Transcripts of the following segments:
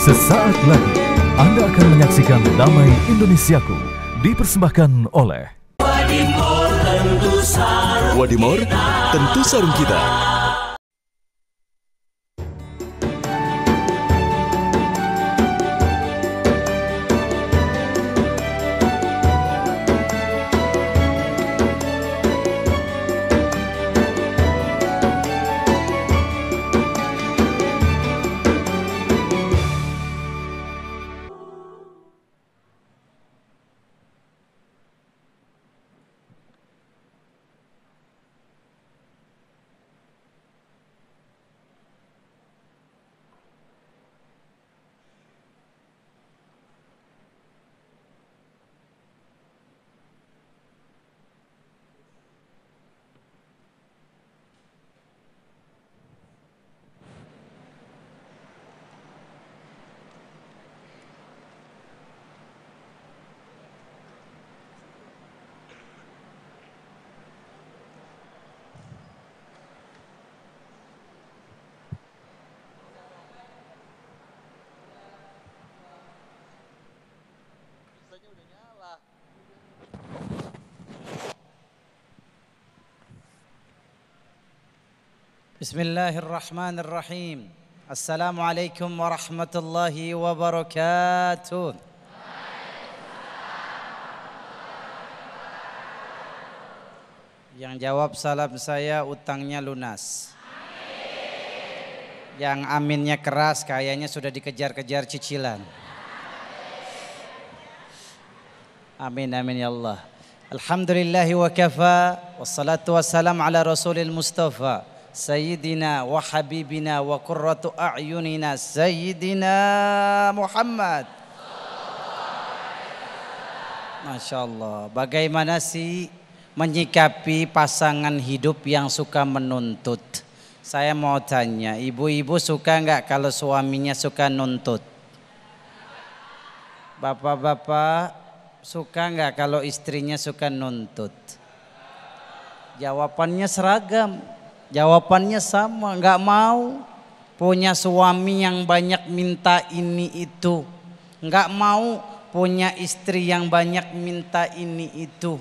Sesaat lagi Anda akan menyaksikan Damai Indonesiaku dipersembahkan oleh Wadimor tentu sarung kita. Bismillahirrahmanirrahim. Assalamualaikum warahmatullahi wabarakatuh. Yang jawab salam saya utangnya lunas. Yang aminnya keras kayaknya sudah dikejar-kejar cicilan. Amin amin ya Allah. Alhamdulillahi wa kafa. Wassalatu wassalam ala rasulil mustafa. Sayyidina wa habibina wa qurratu a'yunina Sayyidina Muhammad. Masya Allah. Bagaimana sih menyikapi pasangan hidup yang suka menuntut? Saya mau tanya, ibu-ibu suka nggak kalau suaminya suka nuntut? Bapak-bapak suka nggak kalau istrinya suka nuntut? Jawabannya seragam. Jawabannya sama, nggak mau punya suami yang banyak minta ini itu, nggak mau punya istri yang banyak minta ini itu.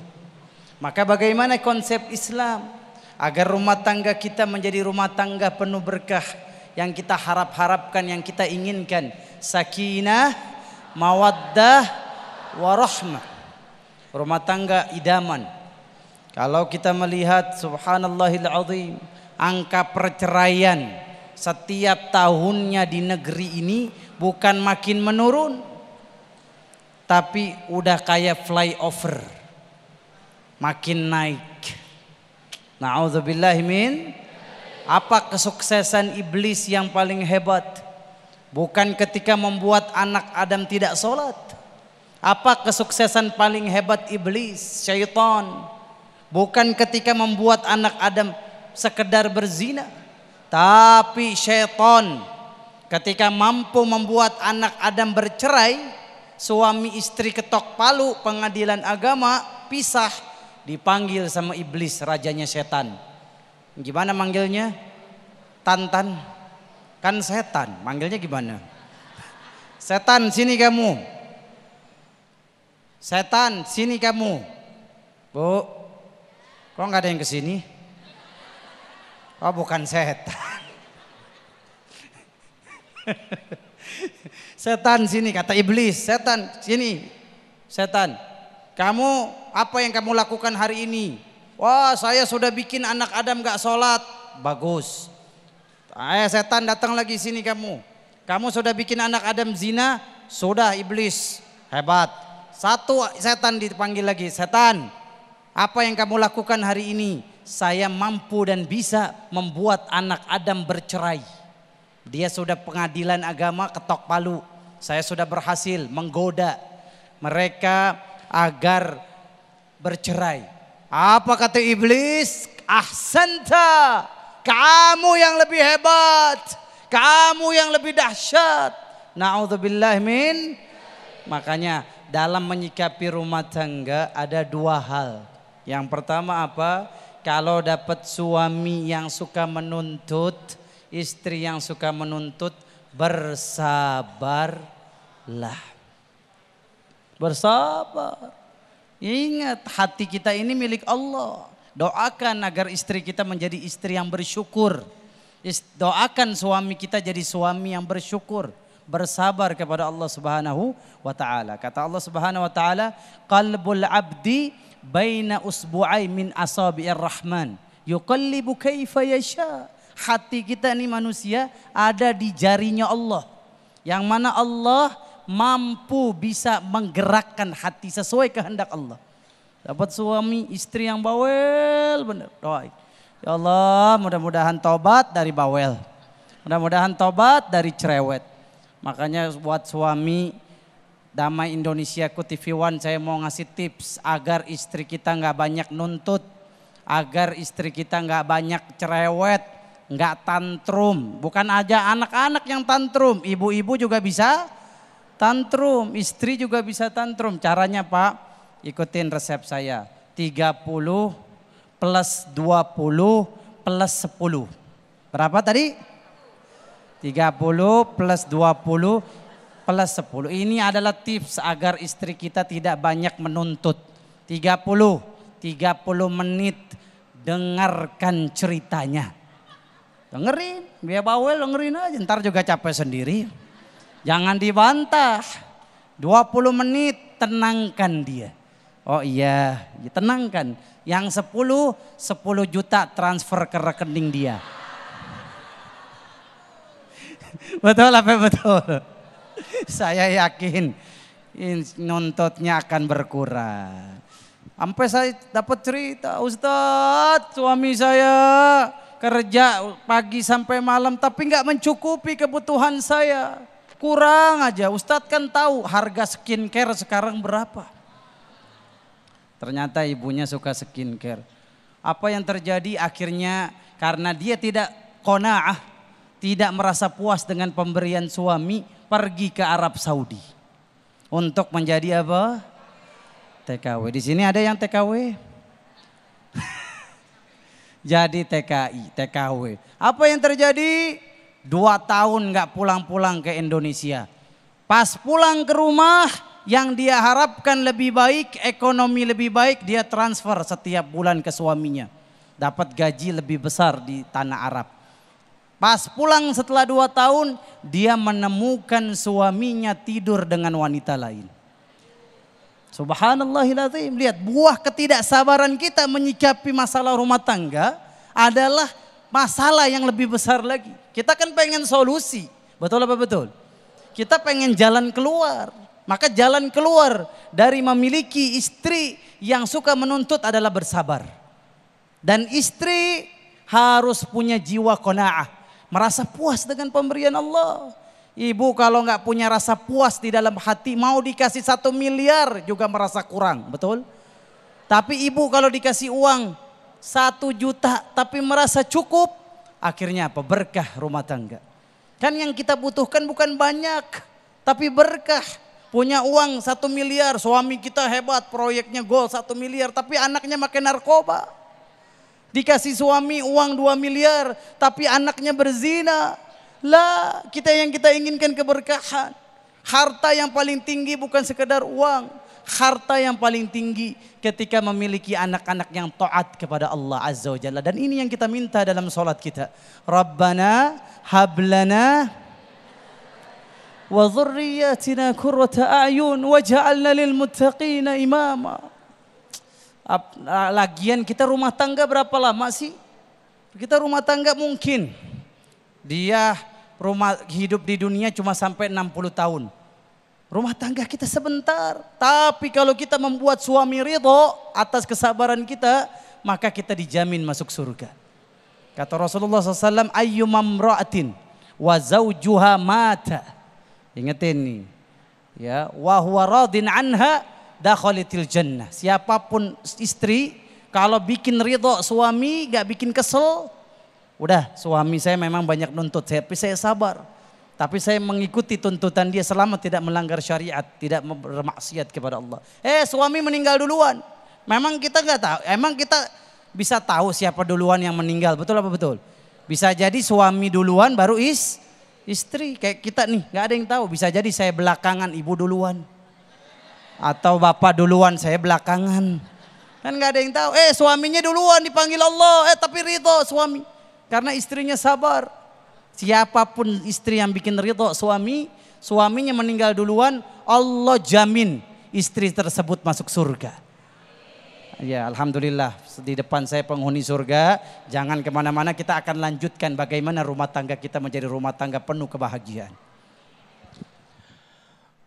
Maka bagaimana konsep Islam agar rumah tangga kita menjadi rumah tangga penuh berkah yang kita harap-harapkan, yang kita inginkan? Sakinah, mawaddah, warahmah. Rumah tangga idaman. Kalau kita melihat subhanallahil azim, angka perceraian setiap tahunnya di negeri ini bukan makin menurun, tapi udah kayak flyover, makin naik. Na'udzubillahi min. Apa kesuksesan iblis yang paling hebat? Bukan ketika membuat anak Adam tidak sholat. Apa kesuksesan paling hebat iblis, syaitan? Bukan ketika membuat anak Adam sekedar berzina, tapi syaitan ketika mampu membuat anak Adam bercerai, suami istri ketok palu, pengadilan agama pisah, dipanggil sama iblis, rajanya setan. Gimana manggilnya? Tantan, kan setan, manggilnya gimana? Setan sini kamu, setan sini kamu. Bu, kok nggak ada yang kesini? Oh bukan setan. Setan sini, kata iblis. Setan sini. Setan, kamu apa yang kamu lakukan hari ini? Wah, saya sudah bikin anak Adam gak sholat. Bagus. Setan datang lagi sini kamu. Kamu sudah bikin anak Adam zina. Sudah iblis. Hebat. Satu setan dipanggil lagi. Setan, apa yang kamu lakukan hari ini? Saya mampu dan bisa membuat anak Adam bercerai. Dia sudah pengadilan agama ketok palu. Saya sudah berhasil menggoda mereka agar bercerai. Apa kata iblis? Ahsanta, kamu yang lebih hebat, kamu yang lebih dahsyat. Na'udzubillah min. Makanya dalam menyikapi rumah tangga ada dua hal. Yang pertama apa? Kalau dapat suami yang suka menuntut, istri yang suka menuntut, bersabarlah. Bersabar. Ingat, hati kita ini milik Allah. Doakan agar istri kita menjadi istri yang bersyukur. Doakan suami kita jadi suami yang bersyukur. Bersabar kepada Allah Subhanahu wa ta'ala. Kata Allah Subhanahu wa ta'ala, qalbul abdi baina usbu'ai min asabi'ir rahman yuqallibu kaifa yasha. Hati kita ini manusia ada di jarinya Allah. Yang mana Allah mampu bisa menggerakkan hati sesuai kehendak Allah. Dapat suami istri yang bawel benar. Doain. Ya Allah, mudah-mudahan tobat dari bawel. Mudah-mudahan tobat dari cerewet. Makanya buat suami Damai Indonesiaku TV One, saya mau ngasih tips agar istri kita nggak banyak nuntut, agar istri kita nggak banyak cerewet, nggak tantrum. Bukan aja anak-anak yang tantrum, ibu-ibu juga bisa tantrum, istri juga bisa tantrum. Caranya Pak, ikutin resep saya. 30 plus 20 plus 10. Berapa tadi? 30 plus 20 plus 10. Ini adalah tips agar istri kita tidak banyak menuntut. 30 menit dengarkan ceritanya. Dengerin, biar bawel dengerin aja, ntar juga capek sendiri. Jangan dibantah. 20 menit tenangkan dia. Oh iya, tenangkan. Yang 10 juta transfer ke rekening dia. Betul apa betul? Saya yakin nuntutnya akan berkurang. Sampai saya dapat cerita, Ustadz suami saya kerja pagi sampai malam tapi nggak mencukupi kebutuhan saya. Kurang aja, Ustadz kan tahu harga skincare sekarang berapa. Ternyata ibunya suka skincare. Apa yang terjadi akhirnya karena dia tidak qanaah, tidak merasa puas dengan pemberian suami, pergi ke Arab Saudi. Untuk menjadi apa? TKW. Di sini ada yang TKW? Jadi TKI, TKW. Apa yang terjadi? 2 tahun gak pulang-pulang ke Indonesia. Pas pulang ke rumah, yang dia harapkan lebih baik, ekonomi lebih baik, dia transfer setiap bulan ke suaminya. Dapat gaji lebih besar di tanah Arab. Pas pulang setelah 2 tahun, dia menemukan suaminya tidur dengan wanita lain. Subhanallahiladzim. Lihat, buah ketidaksabaran kita menyikapi masalah rumah tangga adalah masalah yang lebih besar lagi. Kita kan pengen solusi, betul apa betul? Kita pengen jalan keluar. Maka jalan keluar dari memiliki istri yang suka menuntut adalah bersabar. Dan istri harus punya jiwa qanaah, merasa puas dengan pemberian Allah. Ibu kalau nggak punya rasa puas di dalam hati, mau dikasih 1 miliar juga merasa kurang, betul? Tapi ibu kalau dikasih uang 1 juta tapi merasa cukup, akhirnya apa? Berkah rumah tangga. Kan yang kita butuhkan bukan banyak, tapi berkah. Punya uang 1 miliar, suami kita hebat, proyeknya gol 1 miliar, tapi anaknya makan narkoba. Dikasih suami uang 2 miliar, tapi anaknya berzina. Lah, yang kita inginkan keberkahan. Harta yang paling tinggi bukan sekedar uang. Harta yang paling tinggi ketika memiliki anak-anak yang taat kepada Allah Azza wa Jalla. Dan ini yang kita minta dalam sholat kita. Rabbana hablana wa dzurriyyatina qurrata a'yun waj'alna lil muttaqina imama. Lagian kita rumah tangga berapa lama sih? Kita rumah tangga mungkin dia hidup di dunia cuma sampai 60 tahun. Rumah tangga kita sebentar. Tapi kalau kita membuat suami ridho atas kesabaran kita, maka kita dijamin masuk surga. Kata Rasulullah SAW, ayyumamra'atin wa zawjuha mata. Ingetin nih, ya, wa huwa radin anha dakhalatil jannah. Siapapun istri kalau bikin ridho suami, gak bikin kesel, udah suami saya memang banyak nuntut, tapi saya sabar. Tapi saya mengikuti tuntutan dia selama tidak melanggar syariat, tidak bermaksiat kepada Allah. Suami meninggal duluan. Memang kita gak tahu, emang kita bisa tahu siapa duluan yang meninggal, betul apa betul? Bisa jadi suami duluan baru Istri kayak kita nih, nggak ada yang tahu. Bisa jadi saya belakangan, ibu duluan. Atau bapak duluan, saya belakangan. Kan nggak ada yang tahu. Suaminya duluan dipanggil Allah, tapi ridho suami. Karena istrinya sabar. Siapapun istri yang bikin ridho suami, suaminya meninggal duluan, Allah jamin istri tersebut masuk surga. Ya alhamdulillah, di depan saya penghuni surga. Jangan kemana-mana, kita akan lanjutkan bagaimana rumah tangga kita menjadi rumah tangga penuh kebahagiaan.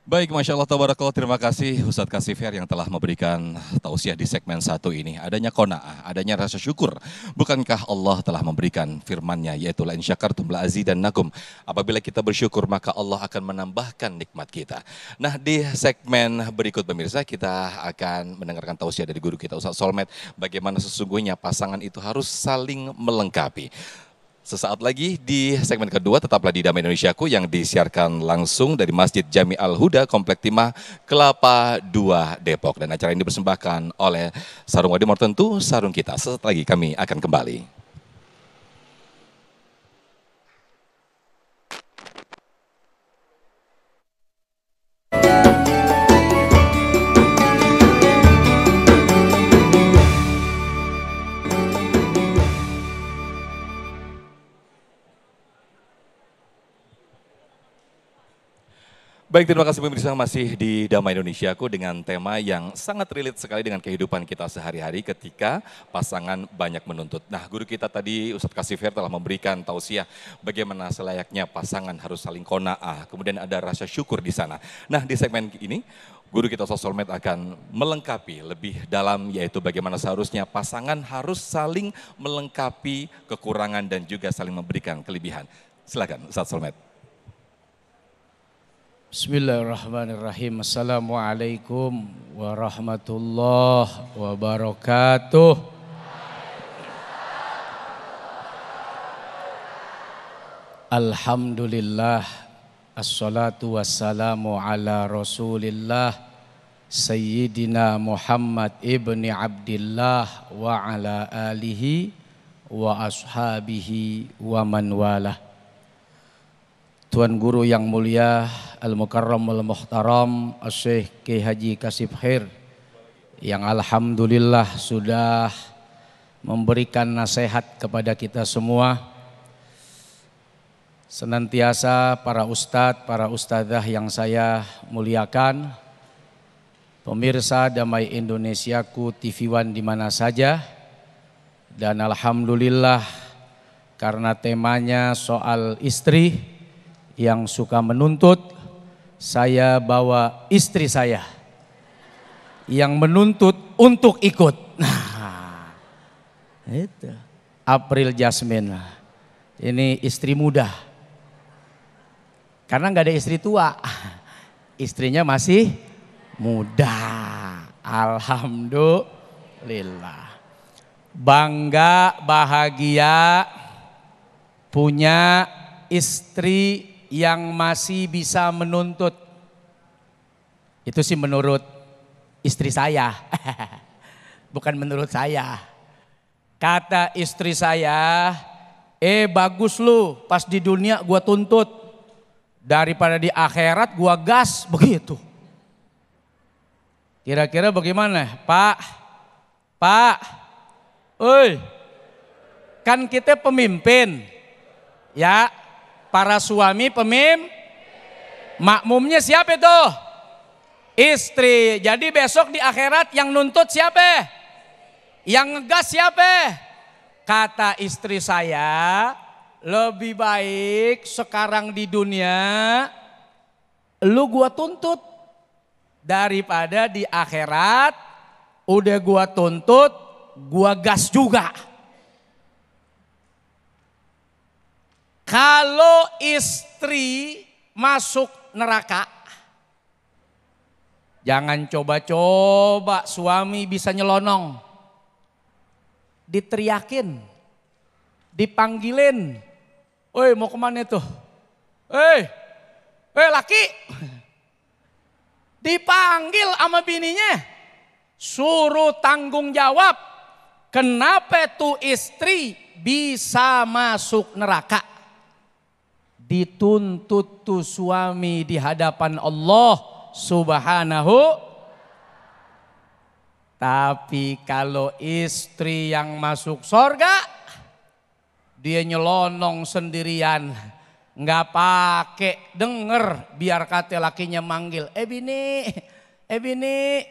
Baik, Masya Allah, tabarakallah, terima kasih Ustadz Kasifer yang telah memberikan tausiah di segmen 1 ini. Adanya qanaah, adanya rasa syukur. Bukankah Allah telah memberikan firman-Nya, yaitu la in syakartum la azidannakum. Apabila kita bersyukur maka Allah akan menambahkan nikmat kita. Nah, di segmen berikut pemirsa kita akan mendengarkan tausiah dari guru kita Ustadz Solmed. Bagaimana sesungguhnya pasangan itu harus saling melengkapi. Sesaat lagi di segmen kedua tetaplah di Damai Indonesiaku yang disiarkan langsung dari Masjid Jami Al-Huda Komplek Timah Kelapa 2 Depok. Dan acara ini dipersembahkan oleh Sarung Wadimor Tentu, Sarung Kita. Sesaat lagi kami akan kembali. Baik, terima kasih pemirsa, masih di Damai Indonesiaku dengan tema yang sangat relate sekali dengan kehidupan kita sehari-hari ketika pasangan banyak menuntut. Nah, guru kita tadi Ustadz Kasifer telah memberikan tausiah bagaimana selayaknya pasangan harus saling qanaah, kemudian ada rasa syukur di sana. Nah, di segmen ini guru kita Ustadz Solmed akan melengkapi lebih dalam, yaitu bagaimana seharusnya pasangan harus saling melengkapi kekurangan dan juga saling memberikan kelebihan. Silakan Ustadz Solmed. Bismillahirrahmanirrahim. Assalamualaikum warahmatullahi wabarakatuh. Alhamdulillah. Assalatu wassalamu ala rasulillah Sayyidina Muhammad ibni Abdillah wa ala alihi wa ashabihi wa man walah. Tuan Guru yang mulia Al-Mukarram Al-Muhtaram Syekh Kiai Haji Kasif Khair yang alhamdulillah sudah memberikan nasihat kepada kita semua. Senantiasa para ustadz, para ustadzah yang saya muliakan, pemirsa Damai Indonesiaku TV One di mana saja, dan alhamdulillah karena temanya soal istri yang suka menuntut, saya bawa istri saya yang menuntut untuk ikut. Nah, itu April Jasmine, ini istri muda. Karena nggak ada istri tua, istrinya masih muda. Alhamdulillah, bangga, bahagia punya istri yang masih bisa menuntut. Itu sih menurut istri saya, bukan menurut saya. Kata istri saya, bagus lu pas di dunia gua tuntut, daripada di akhirat gua gas, begitu. Kira-kira bagaimana Pak? Pak, oi, kan kita pemimpin, ya. Para suami makmumnya siapa itu? Istri. Jadi besok di akhirat yang nuntut siapa? Yang ngegas siapa? Kata istri saya, lebih baik sekarang di dunia lu gua tuntut daripada di akhirat udah gua tuntut, gua gas juga. Kalau istri masuk neraka, jangan coba-coba suami bisa nyelonong. Diteriakin, dipanggilin. Woi, mau kemana tuh? Laki. Dipanggil sama bininya. Suruh tanggung jawab. Kenapa tuh istri bisa masuk neraka? dituntut tuh suami di hadapan Allah Subhanahu. Tapi kalau istri yang masuk sorga, dia nyelonong sendirian, nggak pakai denger, biar kata lakinya manggil, bini,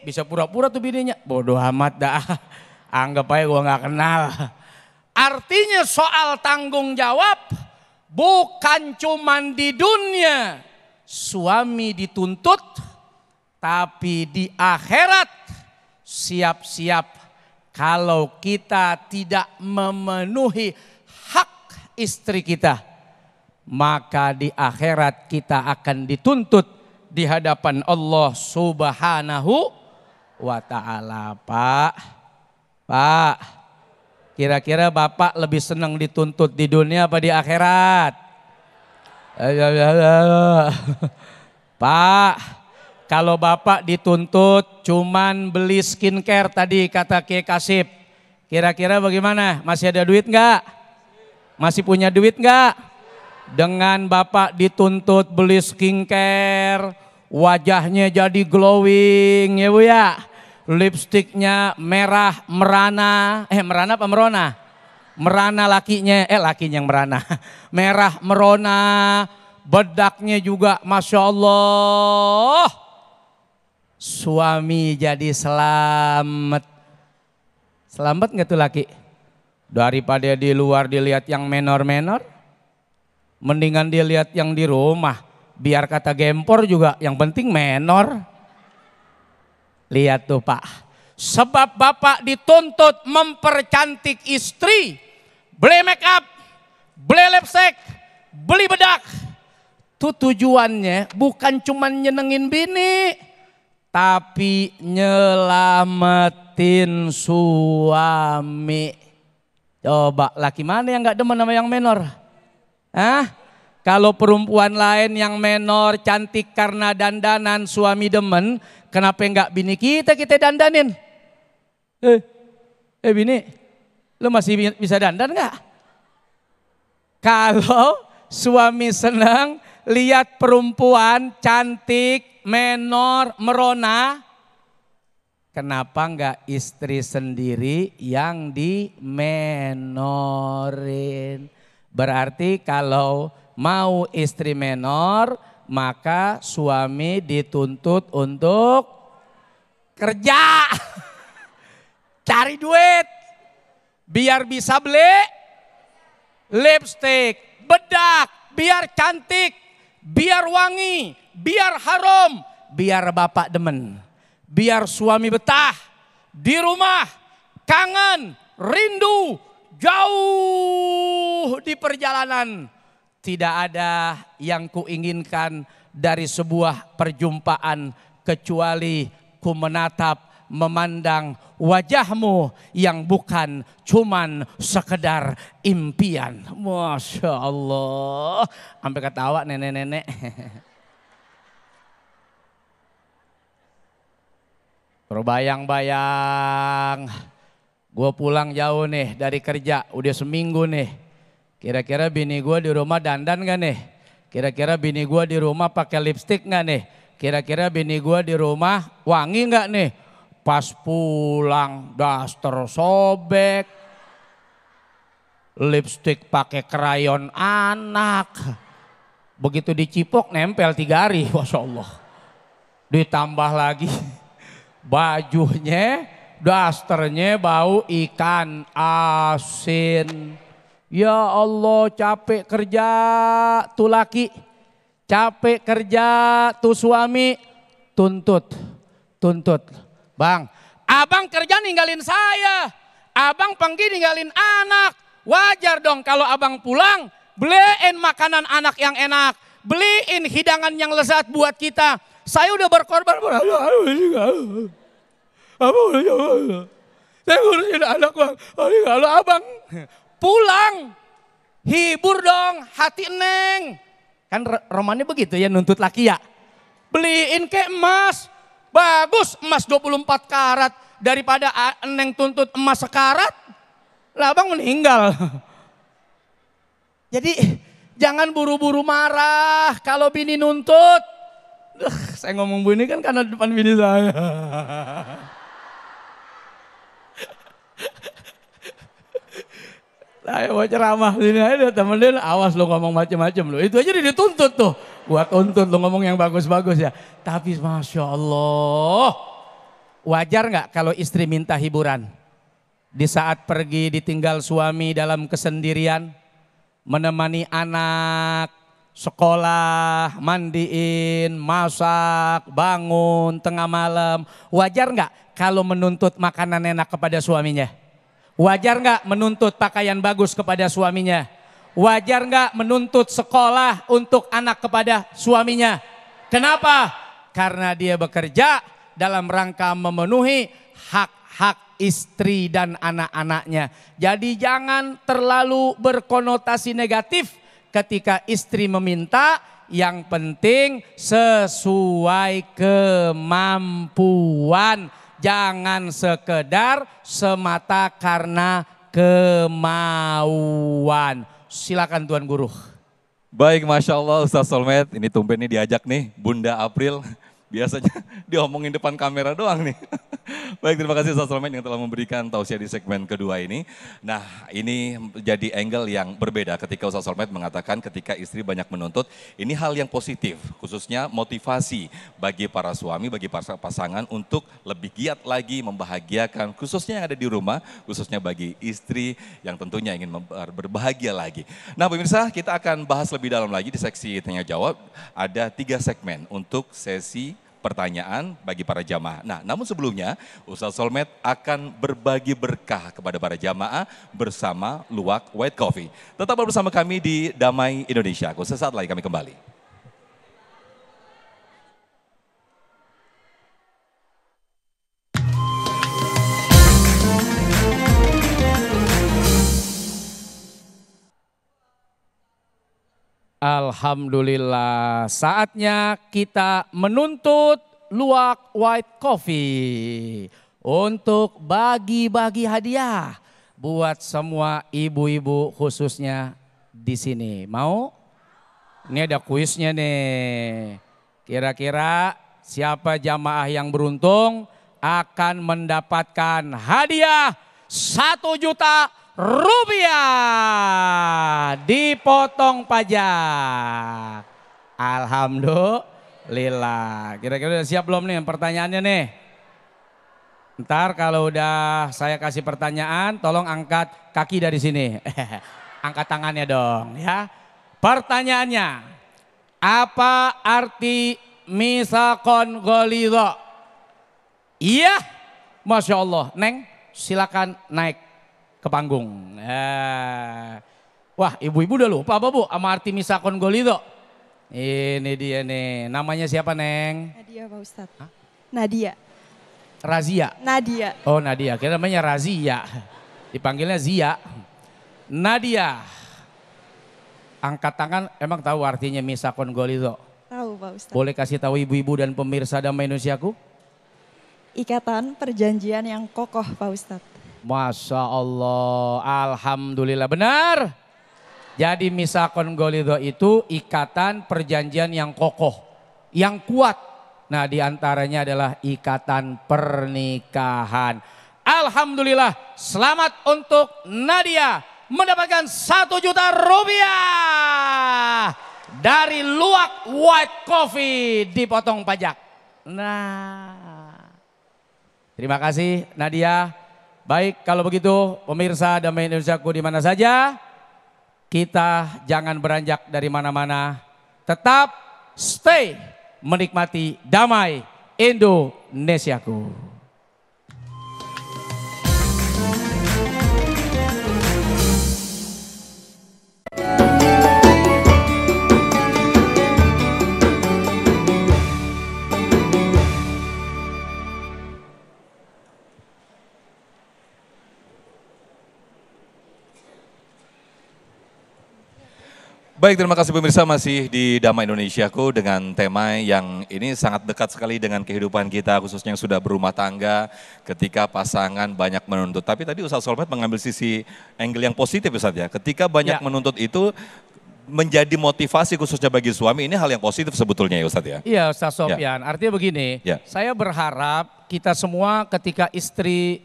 bisa pura-pura tuh bininya, bodoh amat dah, anggap aja gua nggak kenal. Artinya soal tanggung jawab bukan cuman di dunia suami dituntut, tapi di akhirat siap-siap kalau kita tidak memenuhi hak istri kita, maka di akhirat kita akan dituntut di hadapan Allah Subhanahu wa ta'ala. Pak, kira-kira Bapak lebih senang dituntut di dunia apa di akhirat? Pak, kalau Bapak dituntut cuman beli skincare tadi kata Kiai Kasip, kira-kira bagaimana? Masih ada duit enggak? Masih punya duit enggak? Dengan Bapak dituntut beli skincare, wajahnya jadi glowing ya Bu ya. Lipstiknya merah merana, merana apa merona? Merana lakinya yang merana. Merah merona, bedaknya juga Masya Allah. Suami jadi selamat. Selamat gak tuh laki? Daripada di luar dilihat yang menor-menor, mendingan dilihat yang di rumah. Biar kata gempor juga yang penting menor. Lihat tuh Pak. Sebab Bapak dituntut mempercantik istri. Beli make up, beli lipstick, beli bedak. Itu tujuannya bukan cuma nyenengin bini, tapi nyelamatin suami. Coba laki mana yang gak demen sama yang menor? Kalau perempuan lain yang menor cantik karena dandanan suami demen, kenapa enggak bini kita dandanin? Bini, lu masih bisa dandan enggak? Kalau suami senang lihat perempuan cantik, menor, merona, kenapa enggak istri sendiri yang dimenorin? Berarti kalau mau istri menor, maka suami dituntut untuk kerja, cari duit, biar bisa beli lipstick, bedak, biar cantik, biar wangi, biar harum, biar bapak demen, biar suami betah di rumah, kangen, rindu, jauh di perjalanan. Tidak ada yang kuinginkan dari sebuah perjumpaan kecuali ku menatap, memandang wajahmu yang bukan cuman sekedar impian. Masya Allah, sampai ketawa nenek-nenek. Terbayang-bayang, gue pulang jauh nih dari kerja, udah seminggu nih. Kira-kira bini gue di rumah dandan gak nih? Kira-kira bini gue di rumah pakai lipstik gak nih? Kira-kira bini gue di rumah wangi gak nih? Pas pulang daster sobek, lipstik pakai krayon anak. Begitu dicipok nempel 3 hari, Masya Allah. Ditambah lagi bajunya, dasternya bau ikan asin. Ya Allah, capek kerja tuh laki, capek kerja tuh suami, tuntut. Bang, abang kerja ninggalin saya, abang pergi ninggalin anak. Wajar dong kalau abang pulang, beliin makanan anak yang enak, beliin hidangan yang lezat buat kita. Saya udah berkorban, saya ngurusin anak bang, kalau abang pulang, hibur dong hati neng. Kan romannya begitu ya, nuntut laki ya. Beliin ke emas, bagus emas 24 karat. Daripada neng tuntut emas sekarat, lah abang meninggal. Jadi Jangan buru-buru marah kalau bini nuntut. Saya ngomong bini kan karena depan bini saya. Saya mau ceramah sini aja temen dia, awas lo ngomong macem-macem lo. Itu aja dituntut tuh. Buat tuntut lo ngomong yang bagus-bagus ya. Tapi Masya Allah. Wajar nggak kalau istri minta hiburan? Di saat pergi ditinggal suami dalam kesendirian. Menemani anak, sekolah, mandiin, masak, bangun, tengah malam. Wajar nggak kalau menuntut makanan enak kepada suaminya? Wajar nggak menuntut pakaian bagus kepada suaminya? Wajar nggak menuntut sekolah untuk anak kepada suaminya? Kenapa? Karena dia bekerja dalam rangka memenuhi hak-hak istri dan anak-anaknya. Jadi jangan terlalu berkonotasi negatif ketika istri meminta. Yang penting sesuai kemampuan. Jangan sekedar semata karena kemauan. Silakan Tuan Guru. Baik, Masya Allah Ustaz Solmed, ini tumben nih diajak nih Bunda April. Biasanya diomongin depan kamera doang nih. Baik, terima kasih Ustaz Solmed yang telah memberikan tausiah di segmen kedua ini. Nah, ini jadi angle yang berbeda ketika Ustaz Solmed mengatakan ketika istri banyak menuntut, ini hal yang positif, khususnya motivasi bagi para suami, bagi para pasangan untuk lebih giat lagi membahagiakan, khususnya yang ada di rumah, khususnya bagi istri yang tentunya ingin berbahagia lagi. Nah, pemirsa, kita akan bahas lebih dalam lagi di seksi tanya jawab. Ada 3 segmen untuk sesi pertanyaan bagi para jamaah. Nah, namun sebelumnya Ustaz Solmed akan berbagi berkah kepada para jamaah bersama Luwak White Coffee. Tetap bersama kami di Damai Indonesia. Sesaat lagi kami kembali. Alhamdulillah, saatnya kita menuntut Luwak White Coffee untuk bagi-bagi hadiah buat semua ibu-ibu khususnya di sini. Mau? Ini ada kuisnya nih. Kira-kira siapa jamaah yang beruntung akan mendapatkan hadiah 1 juta rupiah dipotong pajak. Alhamdulillah. Kira-kira udah siap belum nih pertanyaannya nih? Ntar kalau udah saya kasih pertanyaan, tolong angkat kaki dari sini. Angkat tangannya dong ya. Pertanyaannya, apa arti misakon golidho? Iya, Masya Allah. Neng, silakan naik ke panggung. Wah, ibu-ibu udah lupa apa Bu sama arti misakon golidho? Ini dia nih. Namanya siapa, Neng? Nadia Pak Ustadz. Hah? Nadia. Razia. Nadia. Oh, Nadia. Kira namanya Razia. Dipanggilnya Zia. Nadia. Angkat tangan, emang tahu artinya misakon golidho? Tahu Pak Ustadz. Boleh kasih tahu ibu-ibu dan pemirsa Damai Indonesiaku? Ikatan perjanjian yang kokoh Pak Ustadz. Masya Allah, Alhamdulillah, benar. Jadi misakon golidho itu ikatan perjanjian yang kokoh, yang kuat. Nah, diantaranya adalah ikatan pernikahan. Alhamdulillah, selamat untuk Nadia mendapatkan 1 juta rupiah dari Luwak White Coffee dipotong pajak. Nah, terima kasih Nadia. Baik, kalau begitu pemirsa Damai Indonesiaku di mana saja, kita jangan beranjak dari mana-mana. Tetap stay menikmati Damai Indonesiaku. Baik, terima kasih pemirsa, masih di Damai Indonesiaku dengan tema yang ini sangat dekat sekali dengan kehidupan kita, khususnya yang sudah berumah tangga ketika pasangan banyak menuntut. Tapi tadi Ustaz Solmed mengambil sisi angle yang positif Ustaz ya, ketika banyak menuntut itu menjadi motivasi khususnya bagi suami, ini hal yang positif sebetulnya ya Ustadz ya? Iya Ustaz Sofyan, artinya begini, Ya. saya berharap kita semua ketika istri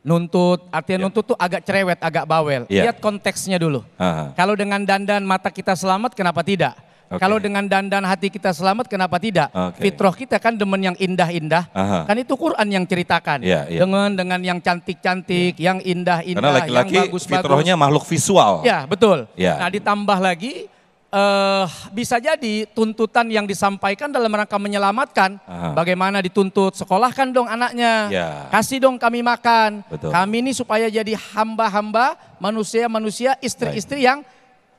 nuntut, artinya nuntut tuh agak cerewet, agak bawel. Ya. Lihat konteksnya dulu. Aha. Kalau dengan dandan mata kita selamat, kenapa tidak? Oke. Kalau dengan dandan hati kita selamat, kenapa tidak? Oke. Fitrah kita kan demen yang indah-indah. Aha. Kan itu Quran yang ceritakan. Iya, iya. Dengan yang cantik-cantik, yang indah-indah, Karena yang laki-laki bagus-bagus. fitrahnya makhluk visual. Ya betul. Ya. Nah ditambah lagi bisa jadi tuntutan yang disampaikan dalam rangka menyelamatkan. Aha. Bagaimana dituntut, sekolahkan dong anaknya, Ya. kasih dong kami makan. Betul. Kami ini supaya jadi hamba-hamba, manusia-manusia, istri-istri yang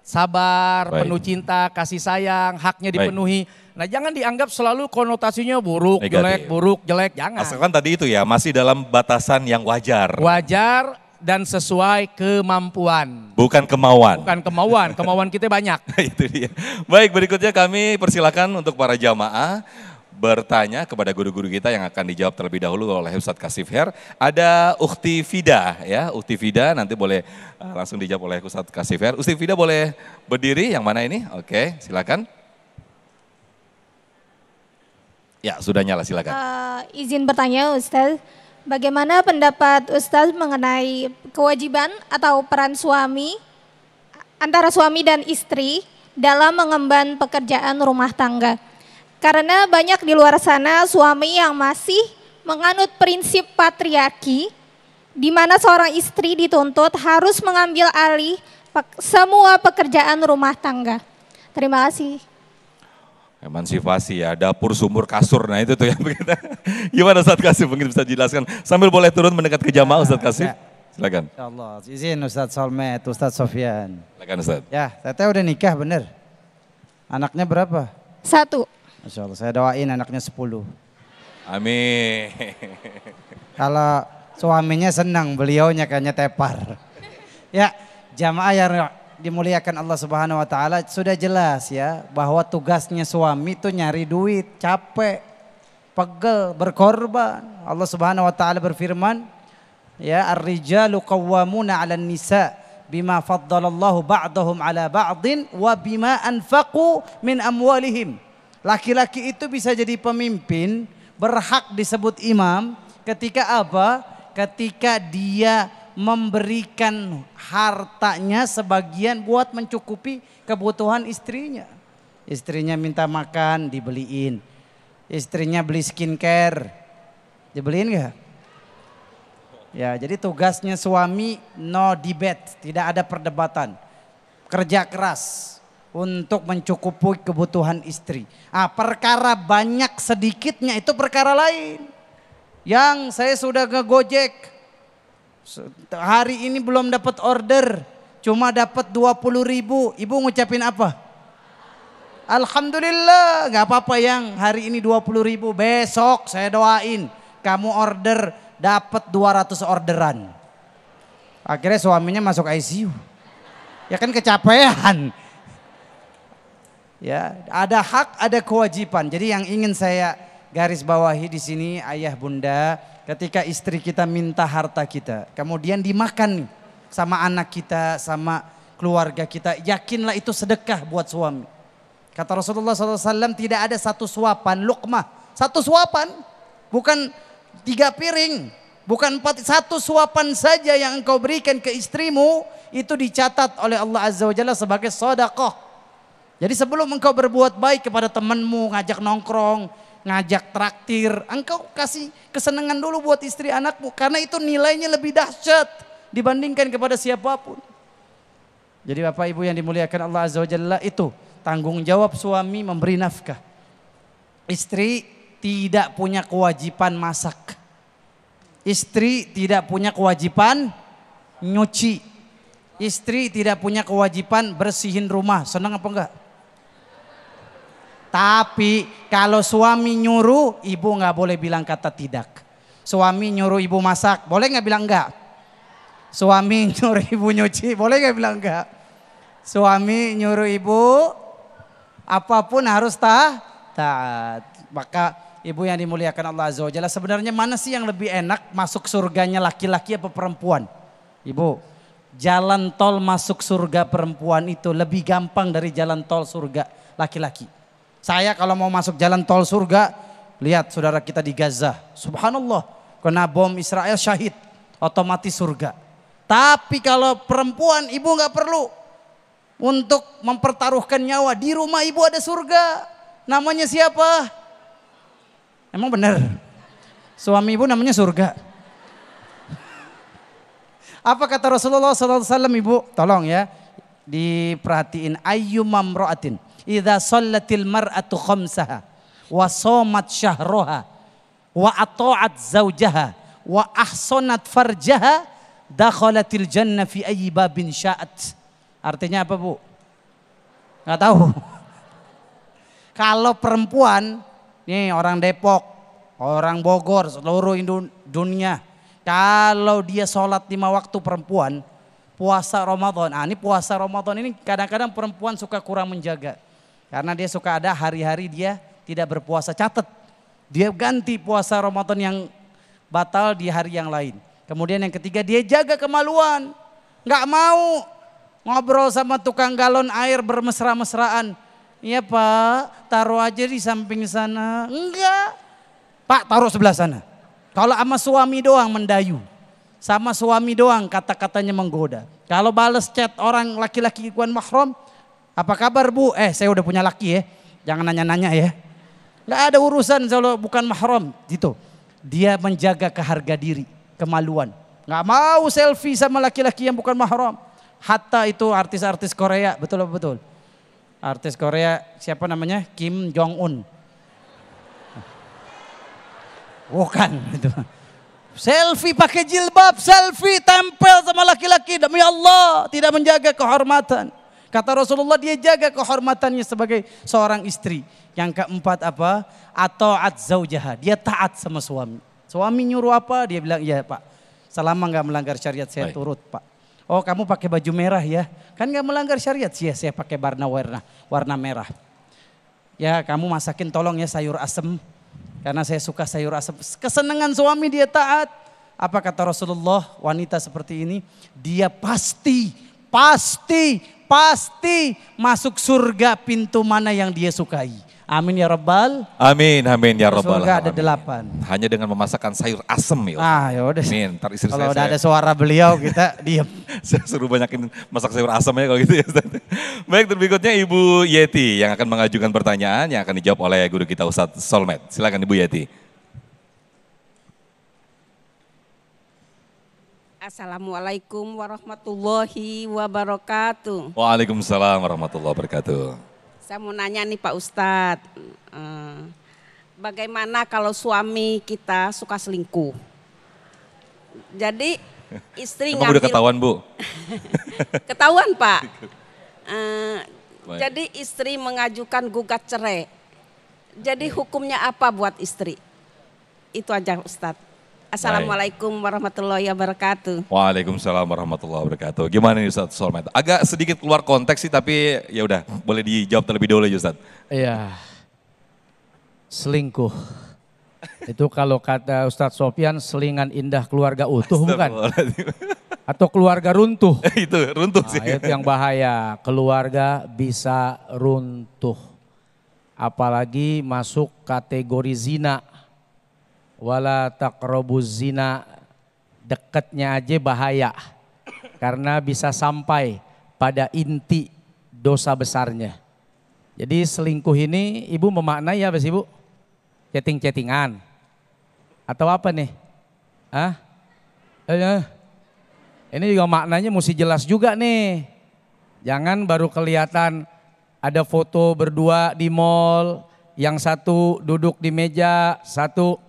sabar, Baik. penuh cinta, kasih sayang, haknya Baik. dipenuhi. Nah jangan dianggap selalu konotasinya buruk, Negatif. jelek, buruk, jelek, jangan. Asalkan tadi itu ya, masih dalam batasan yang wajar. Wajar dan sesuai kemampuan. Bukan kemauan. Bukan kemauan, kemauan kita banyak. Itu dia. Baik, berikutnya kami persilakan untuk para jamaah bertanya kepada guru-guru kita yang akan dijawab terlebih dahulu oleh Ustadz Kasif Her. Ada Ukhti Fida ya, Ukhti Fida nanti boleh langsung dijawab oleh Ustadz Kasif Her. Ukhti Fida boleh berdiri, yang mana ini? Oke, silakan. Ya, sudah nyala, silakan. Izin bertanya Ustaz, bagaimana pendapat Ustaz mengenai kewajiban atau peran suami antara suami dan istri dalam mengemban pekerjaan rumah tangga? Karena banyak di luar sana suami yang masih menganut prinsip patriarki di mana seorang istri dituntut harus mengambil alih semua pekerjaan rumah tangga. Terima kasih. Emansipasi ya, dapur, sumur, kasur, nah itu tuh yang begitu. Gimana Ustadz Kasif, mungkin bisa jelaskan. Sambil boleh turun mendekat ke jamaah Ustadz Kasif. Silakan. Insyaallah. Izin Ustadz Solmet, Ustadz Sofyan. Silakan Ustadz. Ya, teteh udah nikah bener. Anaknya berapa? 1. Masya Allah, saya doain anaknya 10. Amin. Kalau suaminya senang, beliaunya kayaknya tepar. Ya, jamaah yang dimuliakan Allah Subhanahu wa taala, sudah jelas ya bahwa tugasnya suami itu nyari duit, capek, pegel, berkorban. Allah Subhanahu wa taala berfirman, ya ar-rijalu qawwamuna 'alan nisa bima faddalallahu ba'dahum 'ala ba'din wa bima anfaqu min amwalihim. Laki-laki itu bisa jadi pemimpin, berhak disebut imam ketika apa? Ketika dia memberikan hartanya sebagian buat mencukupi kebutuhan istrinya. Istrinya minta makan, dibeliin. Istrinya beli skincare, dibeliin gak? Ya, jadi tugasnya suami no debate, tidak ada perdebatan. Kerja keras untuk mencukupi kebutuhan istri. Perkara banyak sedikitnya itu perkara lain. Yang saya sudah ngegojek, hari ini belum dapat order, cuma dapat 20.000. Ibu ngucapin apa? Alhamdulillah, gak apa-apa yang hari ini 20.000. Besok saya doain kamu order dapat 200 orderan. Akhirnya suaminya masuk ICU. Ya kan kecapean. Ya, ada hak, ada kewajiban. Jadi yang ingin saya garis bawahi di sini ayah bunda, ketika istri kita minta harta kita, kemudian dimakan nih sama anak kita, sama keluarga kita, yakinlah itu sedekah buat suami. Kata Rasulullah SAW, tidak ada satu suapan, luqmah, satu suapan, bukan 3 piring, bukan 4, satu suapan saja yang engkau berikan ke istrimu, itu dicatat oleh Allah Azza wa Jalla sebagai sedekah. Jadi sebelum engkau berbuat baik kepada temanmu, ngajak nongkrong, ngajak traktir, engkau kasih kesenangan dulu buat istri anakmu, karena itu nilainya lebih dahsyat dibandingkan kepada siapapun. Jadi Bapak Ibu yang dimuliakan Allah Azza wa Jalla, itu tanggung jawab suami memberi nafkah. Istri tidak punya kewajiban masak. Istri tidak punya kewajiban nyuci. Istri tidak punya kewajiban bersihin rumah. Senang apa enggak? Tapi kalau suami nyuruh, ibu nggak boleh bilang kata tidak. Suami nyuruh ibu masak, boleh nggak bilang enggak? Suami nyuruh ibu nyuci, boleh nggak bilang enggak? Suami nyuruh ibu apapun harus taat. Maka ibu yang dimuliakan Allah Azza wa Jalla, sebenarnya mana sih yang lebih enak masuk surganya, laki-laki apa perempuan? Ibu, jalan tol masuk surga perempuan itu lebih gampang dari jalan tol surga laki-laki. Saya kalau mau masuk jalan tol surga, lihat saudara kita di Gaza, subhanallah, kena bom Israel syahid, otomatis surga. Tapi kalau perempuan, ibu nggak perlu untuk mempertaruhkan nyawa, di rumah ibu ada surga. Namanya siapa? Emang benar? Suami ibu namanya surga. Apa kata Rasulullah SAW, ibu? Tolong ya, diperhatiin. Ayyumam ro'atin idza shallatil mar'atu khamsaha wa shamat syahroha wa ata'at zaujaha wa ahsanat farjaha dakhalatil jannah fi ayyi babin sya'at. Artinya apa, Bu? Nggak tahu. Kalau perempuan, nih orang Depok, orang Bogor, seluruh dunia, kalau dia sholat 5 waktu perempuan, puasa Ramadan. Ini puasa Ramadan ini kadang-kadang perempuan suka kurang menjaga. Karena dia suka ada hari-hari dia tidak berpuasa. Catat, dia ganti puasa Ramadan yang batal di hari yang lain. Kemudian yang ketiga, dia jaga kemaluan. Nggak mau ngobrol sama tukang galon air bermesra-mesraan. Iya Pak, taruh aja di samping sana. Enggak. Pak, taruh sebelah sana. Kalau sama suami doang mendayu. Sama suami doang kata-katanya menggoda. Kalau bales chat orang laki-laki bukan mahram, apa kabar Bu? Saya udah punya laki ya. Jangan nanya-nanya ya. Nggak ada urusan kalau bukan mahram gitu. Dia menjaga keharga diri, kemaluan. Nggak mau selfie sama laki-laki yang bukan mahram. Hatta itu artis-artis Korea, betul. Artis Korea siapa namanya? Kim Jong Un. Bukan itu. Selfie pakai jilbab, selfie tempel sama laki-laki, demi Allah tidak menjaga kehormatan. Kata Rasulullah, dia jaga kehormatannya sebagai seorang istri. Yang keempat apa? Ata'at zaujaha, dia taat sama suami. Suami nyuruh apa? Dia bilang iya Pak. Selama nggak melanggar syariat saya turut Pak. Oh kamu pakai baju merah ya? Kan nggak melanggar syariat sih, saya pakai warna merah. Ya kamu masakin tolong ya sayur asem. Karena saya suka sayur asem. Kesenangan suami dia taat. Apa kata Rasulullah, wanita seperti ini dia pasti masuk surga pintu mana yang dia sukai. Amin ya Rabbal. Amin ya Rabbal. Surga ada 8. Hanya dengan memasakkan sayur asem ya. Ya udah. Nih, ntar istri kalau udah ada suara beliau kita diam. Saya suruh banyakin masak sayur asem ya kalau gitu ya Ustaz. Baik, berikutnya Ibu Yeti yang akan mengajukan pertanyaan yang akan dijawab oleh guru kita Ustadz Solmed. Silakan Ibu Yeti. Assalamualaikum warahmatullahi wabarakatuh. Waalaikumsalam warahmatullahi wabarakatuh. Saya mau nanya nih Pak Ustadz, bagaimana kalau suami kita suka selingkuh? Jadi istri Emang ngambil. udah ketahuan Bu? Ketahuan Pak. Jadi istri mengajukan gugat cerai. Jadi hukumnya apa buat istri? Itu aja Ustadz. Assalamualaikum warahmatullahi wabarakatuh. Waalaikumsalam warahmatullahi wabarakatuh. Gimana nih Ustadz Solmed? Agak sedikit keluar konteks sih tapi ya udah boleh dijawab terlebih dahulu ya Ustadz. Iya. Selingkuh. Itu kalau kata Ustadz Sofyan selingan indah keluarga utuh bukan? Atau keluarga runtuh. Itu runtuh sih. Itu yang bahaya, keluarga bisa runtuh. Apalagi masuk kategori zina. Wala taqrabuz zina, dekatnya aja bahaya. Karena bisa sampai pada inti dosa besarnya. Jadi selingkuh ini ibu memaknai apa sih Bu? Chatting-chattingan? Atau apa nih? Ini juga maknanya mesti jelas juga nih. Jangan baru kelihatan ada foto berdua di mall, yang satu duduk di meja, satu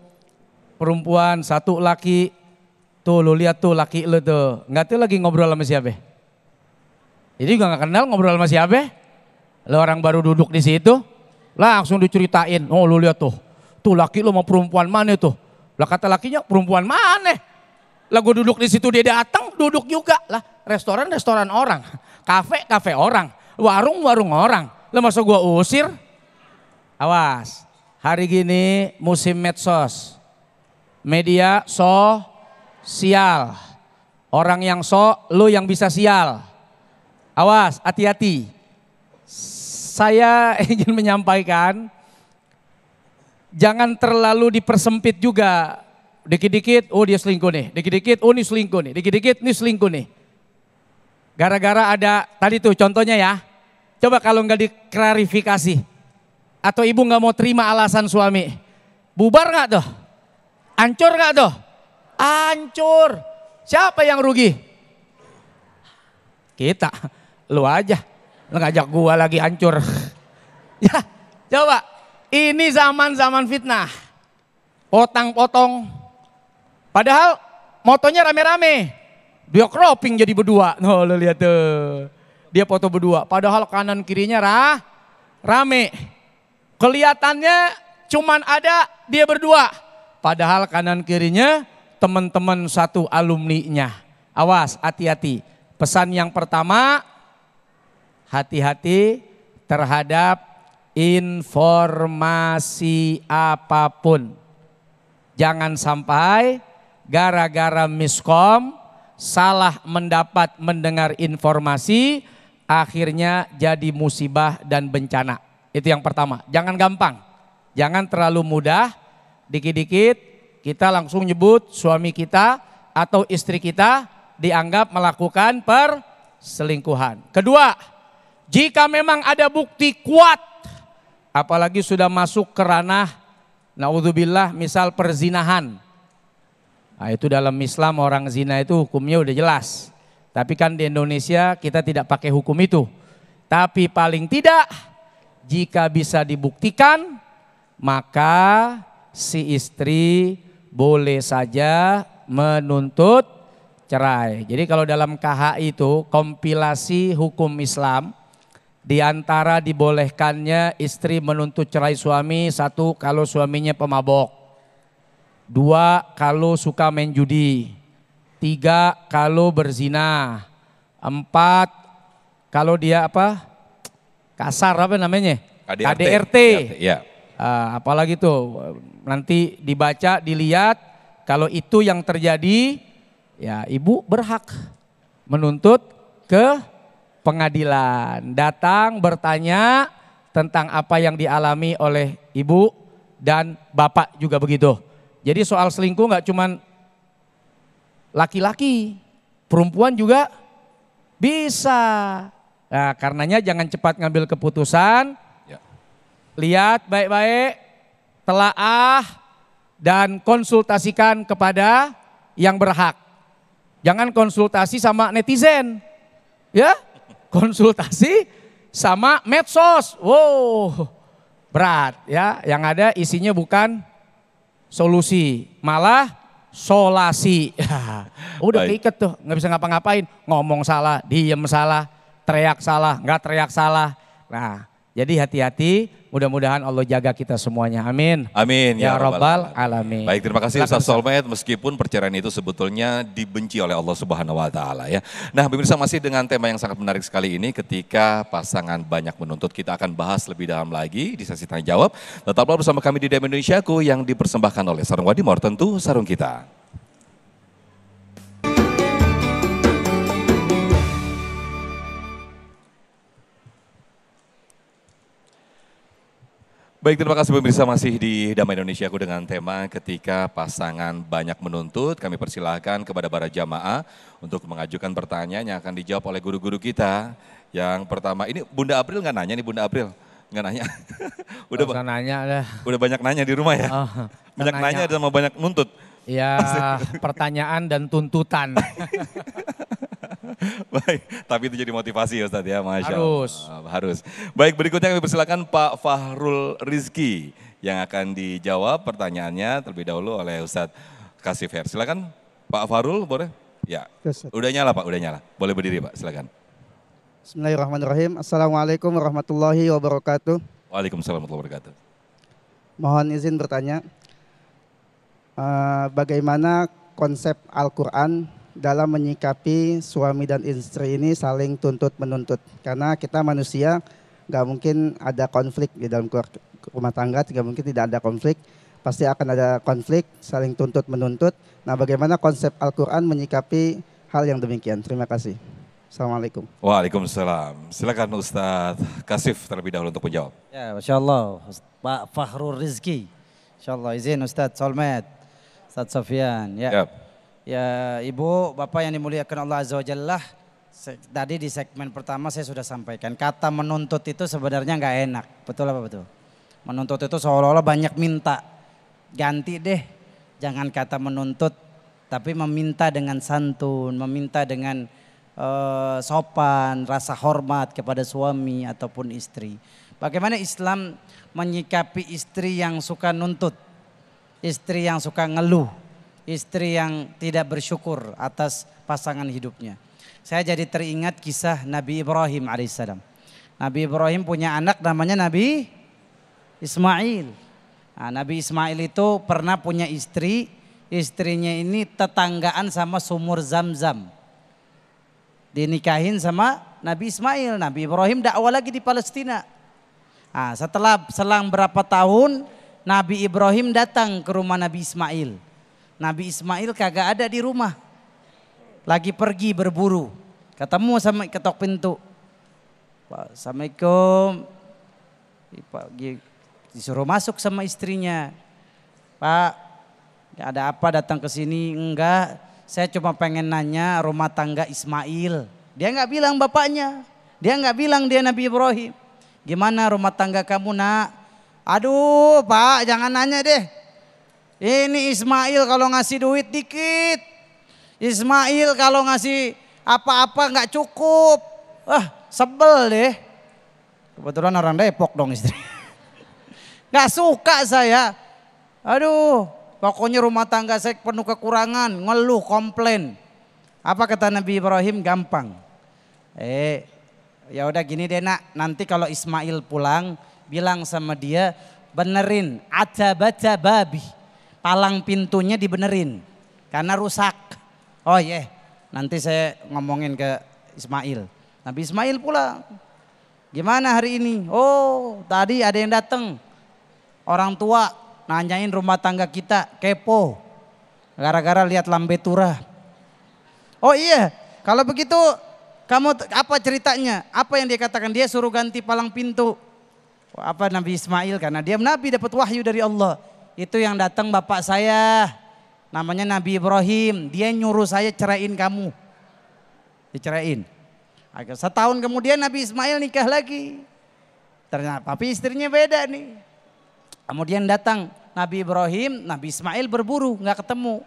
perempuan, satu laki. Tuh lu lihat tuh laki lu tuh. Enggak tuh lagi ngobrol sama siapa? Jadi juga gak kenal ngobrol sama siapa. Lu orang baru duduk di situ, langsung diceritain. Oh lu lihat tuh. Tuh laki lu sama perempuan mana tuh? Lah kata lakinya perempuan mana? Lah gue duduk di situ dia datang, duduk juga. Lah restoran orang, kafe orang, warung orang. Lah masa gue usir? Awas, hari gini musim medsos. Media sosial. Orang yang sok, lu yang bisa sial. Awas, hati-hati. Saya ingin menyampaikan, jangan terlalu dipersempit juga. Dikit-dikit, oh dia selingkuh nih. Dikit-dikit, oh ini selingkuh nih. Dikit-dikit, ini selingkuh nih. Gara-gara ada, tadi tuh contohnya ya. Coba kalau nggak diklarifikasi. Atau ibu nggak mau terima alasan suami. Bubar nggak tuh? Hancur nggak tuh? Hancur. Siapa yang rugi? Kita. Lu aja. Lu ngajak gua lagi hancur. Ya, coba. Ini zaman-zaman fitnah. Potong-potong. Padahal motonya rame-rame. Dia cropping jadi berdua. Oh, lu lihat tuh. Dia foto berdua. Padahal kanan kirinya rame. Kelihatannya cuman ada dia berdua. Padahal kanan kirinya teman-teman satu alumninya. Awas, hati-hati. Pesan yang pertama, hati-hati terhadap informasi apapun. Jangan sampai gara-gara miskom, salah mendengar informasi, akhirnya jadi musibah dan bencana. Itu yang pertama, jangan gampang, jangan terlalu mudah, dikit-dikit kita langsung nyebut suami kita atau istri kita dianggap melakukan perselingkuhan. Kedua, jika memang ada bukti kuat, apalagi sudah masuk ke ranah, naudzubillah, misal perzinahan. Nah, itu dalam Islam orang zina itu hukumnya udah jelas. Tapi kan di Indonesia kita tidak pakai hukum itu. Tapi paling tidak jika bisa dibuktikan, maka si istri boleh saja menuntut cerai. Jadi kalau dalam KHI itu kompilasi hukum Islam, di antara dibolehkannya istri menuntut cerai suami, satu kalau suaminya pemabok. 2 kalau suka main judi, 3 kalau berzina, 4 kalau dia apa kasar apa namanya KDRT. Ya. Apalagi tuh nanti dibaca dilihat kalau itu yang terjadi ya ibu berhak menuntut ke pengadilan, datang bertanya tentang apa yang dialami oleh ibu dan bapak juga begitu. Jadi soal selingkuh nggak cuman laki-laki, perempuan juga bisa. Nah, karenanya jangan cepat ngambil keputusan. Ya. Lihat baik-baik, telaah dan konsultasikan kepada yang berhak. Jangan konsultasi sama netizen, ya, konsultasi sama medsos. Wow, berat ya. Yang ada isinya bukan solusi, malah solasi. Udah keiket tuh, nggak bisa ngapa-ngapain. Ngomong salah, diem salah, teriak salah, nggak teriak salah. Nah, jadi hati-hati. Mudah-mudahan Allah jaga kita semuanya. Amin. Amin Ya Rabbal Alamin. Baik, terima kasih Ustaz Solmed. Meskipun perceraian itu sebetulnya dibenci oleh Allah Subhanahu Wa Taala ya. Nah, pemirsa, masih dengan tema yang sangat menarik sekali ini, ketika pasangan banyak menuntut, kita akan bahas lebih dalam lagi di sesi tanya jawab. Tetaplah bersama kami di DM Indonesiaku yang dipersembahkan oleh Sarung Wadimor, tentu sarung kita. Baik, terima kasih pemirsa, masih di Damai Indonesiaku dengan tema ketika pasangan banyak menuntut. Kami persilahkan kepada para jamaah untuk mengajukan pertanyaan yang akan dijawab oleh guru-guru kita. Yang pertama, ini Bunda April nggak nanya nih, Bunda April? Nggak nanya? Udah banyak nanya di rumah ya? Banyak nanya dan mau banyak nuntut? Ya, pertanyaan dan tuntutan. Baik, tapi itu jadi motivasi ya Ustadz ya, Masya Harus. Allah. Harus. Baik, berikutnya kami persilakan Pak Fahrul Rizki yang akan dijawab pertanyaannya terlebih dahulu oleh Ustadz Kasif Her. Silakan Pak Fahrul, boleh? Ya, udah nyala Pak, udah nyala. Boleh berdiri Pak, silakan. Bismillahirrahmanirrahim. Assalamualaikum warahmatullahi wabarakatuh. Waalaikumsalam warahmatullahi wabarakatuh. Mohon izin bertanya, bagaimana konsep Al-Quran dalam menyikapi suami dan istri ini saling tuntut-menuntut. Karena kita manusia nggak mungkin ada konflik di dalam rumah tangga, tidak mungkin tidak ada konflik. Pasti akan ada konflik, saling tuntut-menuntut. Nah, bagaimana konsep Al-Quran menyikapi hal yang demikian. Terima kasih. Assalamualaikum. Waalaikumsalam. Silakan Ustadz Kasif terlebih dahulu untuk menjawab. Ya, Masya Allah, Pak Fakhrul Rizki. Insya Allah izin Ustadz Solmed, Ustadz Sofyan. Ya. Yap. Ya, Ibu, Bapak yang dimuliakan Allah Azza wa Jalla. Tadi di segmen pertama saya sudah sampaikan, kata menuntut itu sebenarnya nggak enak. Betul apa betul? Menuntut itu seolah-olah banyak minta. Ganti deh, jangan kata menuntut, tapi meminta dengan santun, meminta dengan sopan, rasa hormat kepada suami ataupun istri. Bagaimana Islam menyikapi istri yang suka nuntut, istri yang suka ngeluh, istri yang tidak bersyukur atas pasangan hidupnya. Saya jadi teringat kisah Nabi Ibrahim alaihissalam. Nabi Ibrahim punya anak namanya Nabi Ismail. Nah, Nabi Ismail itu pernah punya istri, istrinya ini tetanggaan sama sumur Zam-Zam. Dinikahin sama Nabi Ismail. Nabi Ibrahim dakwah lagi di Palestina. Nah, setelah selang berapa tahun Nabi Ibrahim datang ke rumah Nabi Ismail. Nabi Ismail kagak ada di rumah. Lagi pergi berburu. Ketemu sama ketok pintu. Pak, Assalamualaikum. Pak, disuruh masuk sama istrinya. Pak, ada apa datang ke sini? Enggak. Saya cuma pengen nanya rumah tangga Ismail. Dia nggak bilang bapaknya. Dia nggak bilang dia Nabi Ibrahim. Gimana rumah tangga kamu nak? Aduh Pak, jangan nanya deh. Ini Ismail kalau ngasih duit dikit. Ismail kalau ngasih apa-apa nggak cukup. Sebel deh. Kebetulan orang Depok dong istri. Nggak suka saya. Aduh. Pokoknya rumah tangga saya penuh kekurangan, ngeluh, komplain. Apa kata Nabi Ibrahim? Gampang. Ya udah gini deh nak, nanti kalau Ismail pulang, bilang sama dia, benerin baca babi. Palang pintunya dibenerin, karena rusak. Oh iya, nanti saya ngomongin ke Ismail. Nabi Ismail pulang. Gimana hari ini? Oh tadi ada yang datang. Orang tua. Nanyain rumah tangga kita, kepo. Gara-gara lihat lambe turah. Oh iya, kalau begitu kamu apa ceritanya? Apa yang dia katakan? Dia suruh ganti palang pintu. Apa Nabi Ismail? Karena dia Nabi dapat wahyu dari Allah. Itu yang datang bapak saya. Namanya Nabi Ibrahim. Dia nyuruh saya ceraiin kamu. Diceraiin. Setahun kemudian Nabi Ismail nikah lagi. Ternyata tapi istrinya beda nih. Kemudian datang Nabi Ibrahim, Nabi Ismail berburu, nggak ketemu.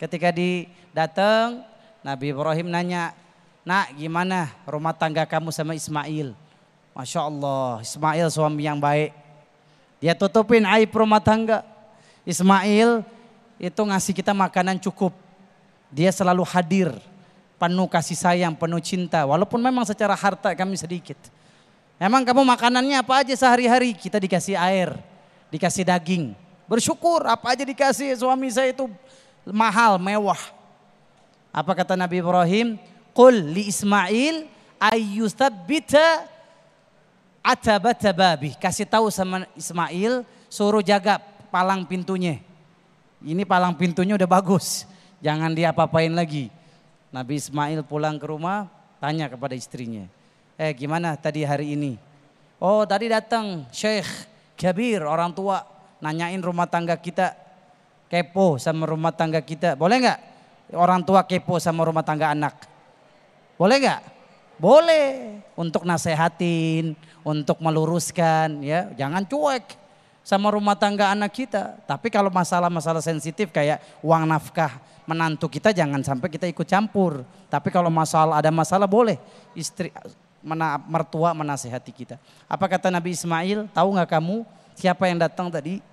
Ketika datang, Nabi Ibrahim nanya, nak gimana rumah tangga kamu sama Ismail? Masya Allah, Ismail suami yang baik. Dia tutupin aib rumah tangga. Ismail itu ngasih kita makanan cukup. Dia selalu hadir, penuh kasih sayang, penuh cinta. Walaupun memang secara harta kami sedikit. Memang kamu makanannya apa aja sehari-hari? Kita dikasih air. Dikasih daging, bersyukur apa aja dikasih, suami saya itu mahal, mewah. Apa kata Nabi Ibrahim? Qul li Ismail ayyuthabbita atabata babi. Kasih tahu sama Ismail, suruh jaga palang pintunya. Ini palang pintunya udah bagus, jangan dia apa-apain lagi. Nabi Ismail pulang ke rumah, tanya kepada istrinya, gimana tadi hari ini? Oh tadi datang Syekh Kabir, orang tua, nanyain rumah tangga kita, kepo sama rumah tangga kita. Boleh nggak orang tua kepo sama rumah tangga anak? Boleh nggak? Boleh, untuk nasehatin, untuk meluruskan, ya jangan cuek sama rumah tangga anak kita. Tapi kalau masalah-masalah sensitif kayak uang nafkah menantu kita, jangan sampai kita ikut campur. Tapi kalau ada masalah boleh istri mertua menasehati kita. Apa kata Nabi Ismail? Tahu nggak kamu siapa yang datang tadi?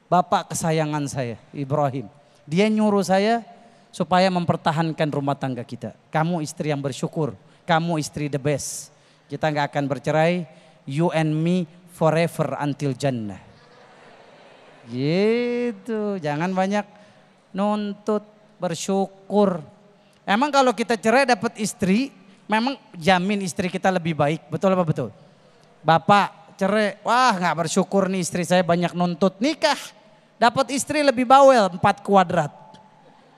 Bapak kesayangan saya, Ibrahim. Dia nyuruh saya supaya mempertahankan rumah tangga kita. Kamu istri yang bersyukur, kamu istri the best. Kita nggak akan bercerai. You and me forever until Jannah. Gitu, jangan banyak nuntut, bersyukur. Emang kalau kita cerai dapat istri, memang jamin istri kita lebih baik, betul apa betul? Bapak cerai, wah nggak bersyukur nih istri saya banyak nuntut, nikah. Dapat istri lebih bawel 4 kuadrat.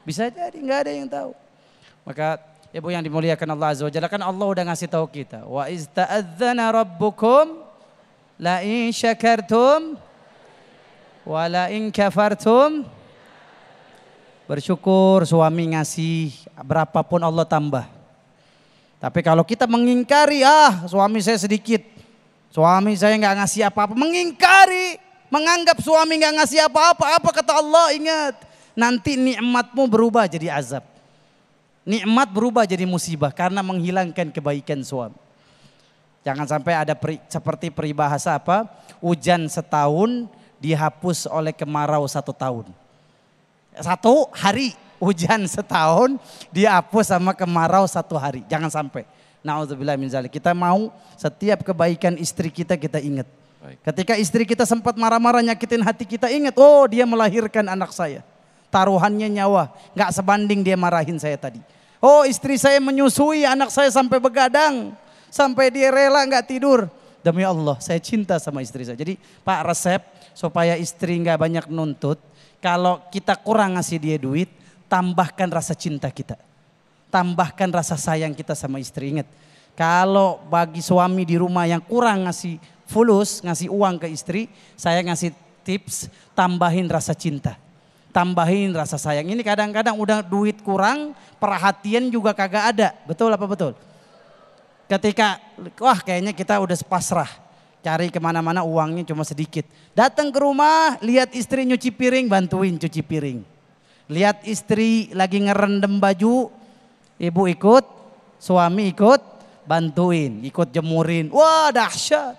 Bisa jadi nggak ada yang tahu. Maka Ibu yang dimuliakan Allah Azza wa Jalla, kan Allah udah ngasih tahu kita. Wa iz ta'adzana rabbukum la in syakartum wa la in kafartum. Bersyukur suami ngasih berapapun Allah tambah. Tapi kalau kita mengingkari, suami saya sedikit, suami saya nggak ngasih apa-apa, mengingkari, menganggap suami nggak ngasih apa-apa, apa kata Allah, ingat nanti nikmatmu berubah jadi azab. Nikmat berubah jadi musibah karena menghilangkan kebaikan suami. Jangan sampai ada seperti peribahasa apa? Hujan setahun dihapus oleh kemarau 1 tahun. 1 hari hujan setahun dihapus sama kemarau 1 hari. Jangan sampai. Na'udzubillah min zalik. Kita mau setiap kebaikan istri kita ingat. Ketika istri kita sempat marah-marah nyakitin hati kita, ingat, oh dia melahirkan anak saya. Taruhannya nyawa, gak sebanding dia marahin saya tadi. Oh istri saya menyusui anak saya sampai begadang, sampai dia rela gak tidur. Demi Allah saya cinta sama istri saya. Jadi Pak, resep supaya istri gak banyak nuntut, kalau kita kurang ngasih dia duit, tambahkan rasa cinta kita. Tambahkan rasa sayang kita sama istri. Ingat, kalau bagi suami di rumah yang kurang ngasih fulus, ngasih uang ke istri, saya ngasih tips, tambahin rasa cinta. Tambahin rasa sayang. Ini kadang-kadang udah duit kurang, perhatian juga kagak ada. Betul apa betul? Ketika, wah kayaknya kita udah pasrah. Cari kemana-mana uangnya cuma sedikit. Datang ke rumah, lihat istri nyuci piring, bantuin cuci piring. Lihat istri lagi ngerendam baju, ibu ikut, suami ikut, bantuin, ikut jemurin. Wah dahsyat.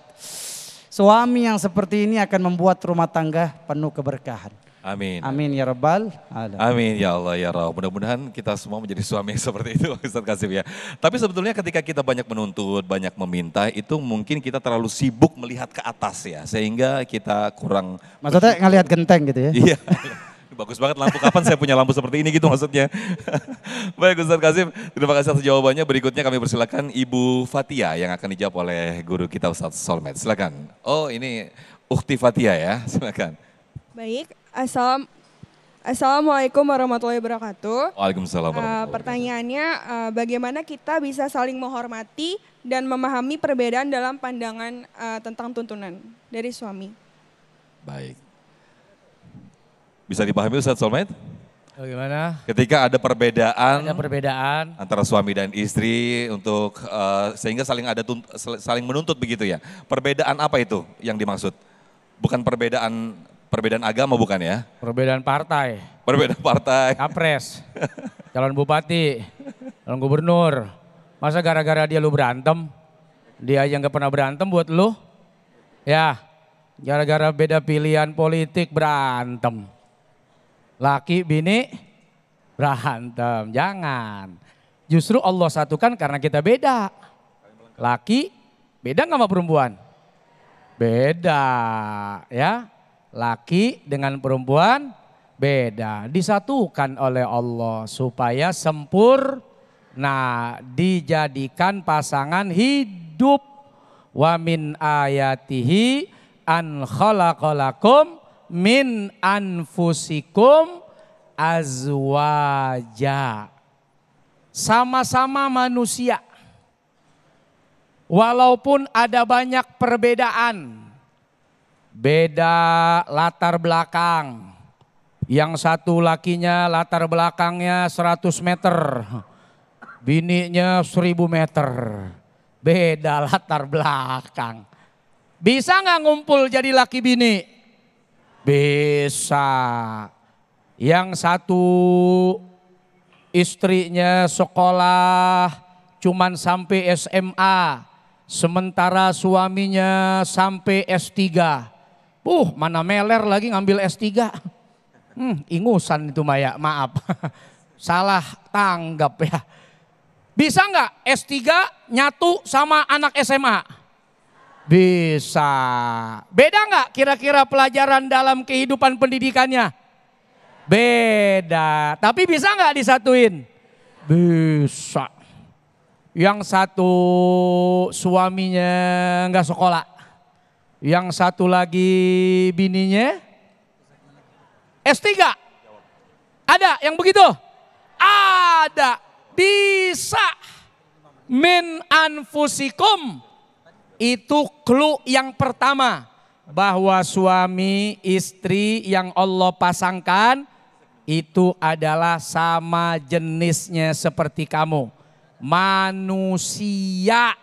Suami yang seperti ini akan membuat rumah tangga penuh keberkahan. Amin. Amin ya Rabbal alamin. Amin ya Allah ya Rabb. Mudah-mudahan kita semua menjadi suami yang seperti itu Ustaz Kasim ya. Tapi sebetulnya ketika kita banyak menuntut, banyak meminta, itu mungkin kita terlalu sibuk melihat ke atas ya. Sehingga kita kurang... Maksudnya ngelihat genteng gitu ya? Iya. Bagus banget lampu, kapan saya punya lampu seperti ini gitu maksudnya. Baik Ustaz Kasim, terima kasih atas jawabannya. Berikutnya kami persilakan Ibu Fatia yang akan dijawab oleh guru kita Ustaz Solmed. Silakan. Oh ini Ukhti Fatia ya, silakan. Baik, Assalamualaikum warahmatullahi wabarakatuh. Waalaikumsalam warahmatullahi wabarakatuh. Pertanyaannya, bagaimana kita bisa saling menghormati dan memahami perbedaan dalam pandangan tentang tuntunan dari suami? Baik. Bisa dipahami Ustaz Solmed? Bagaimana? Ketika ada perbedaan antara suami dan istri untuk sehingga saling menuntut begitu ya. Perbedaan apa itu yang dimaksud? Bukan perbedaan agama bukan ya? Perbedaan partai. Perbedaan partai. Capres, calon bupati, calon gubernur. Masa gara-gara dia lu berantem? Dia aja nggak pernah berantem buat lu? Ya, gara-gara beda pilihan politik berantem. Laki bini berantem, jangan. Justru Allah satukan karena kita beda. Laki beda nggak sama perempuan? Beda ya. Laki dengan perempuan beda. Disatukan oleh Allah supaya sempurna. Dijadikan pasangan hidup. Wa min ayatihi an khalaqalakum min anfusikum azwaja. Sama-sama manusia. Walaupun ada banyak perbedaan. Beda latar belakang. Yang satu lakinya latar belakangnya 100 meter. Bininya 1000 meter. Beda latar belakang. Bisa nggak ngumpul jadi laki bini? Bisa. Yang satu istrinya sekolah cuman sampai SMA. Sementara suaminya sampai S3. Mana meler lagi ngambil S3. Ingusan itu Maya, maaf. Salah tanggap ya. Bisa nggak S3 nyatu sama anak SMA? Bisa. Beda nggak kira-kira pelajaran dalam kehidupan pendidikannya? Beda. Tapi bisa nggak disatuin? Bisa. Yang satu suaminya nggak sekolah. Yang satu lagi bininya S3. Ada yang begitu? Ada. bisa min anfusikum. Itu clue yang pertama, bahwa suami istri yang Allah pasangkan itu adalah sama jenisnya seperti kamu. Manusia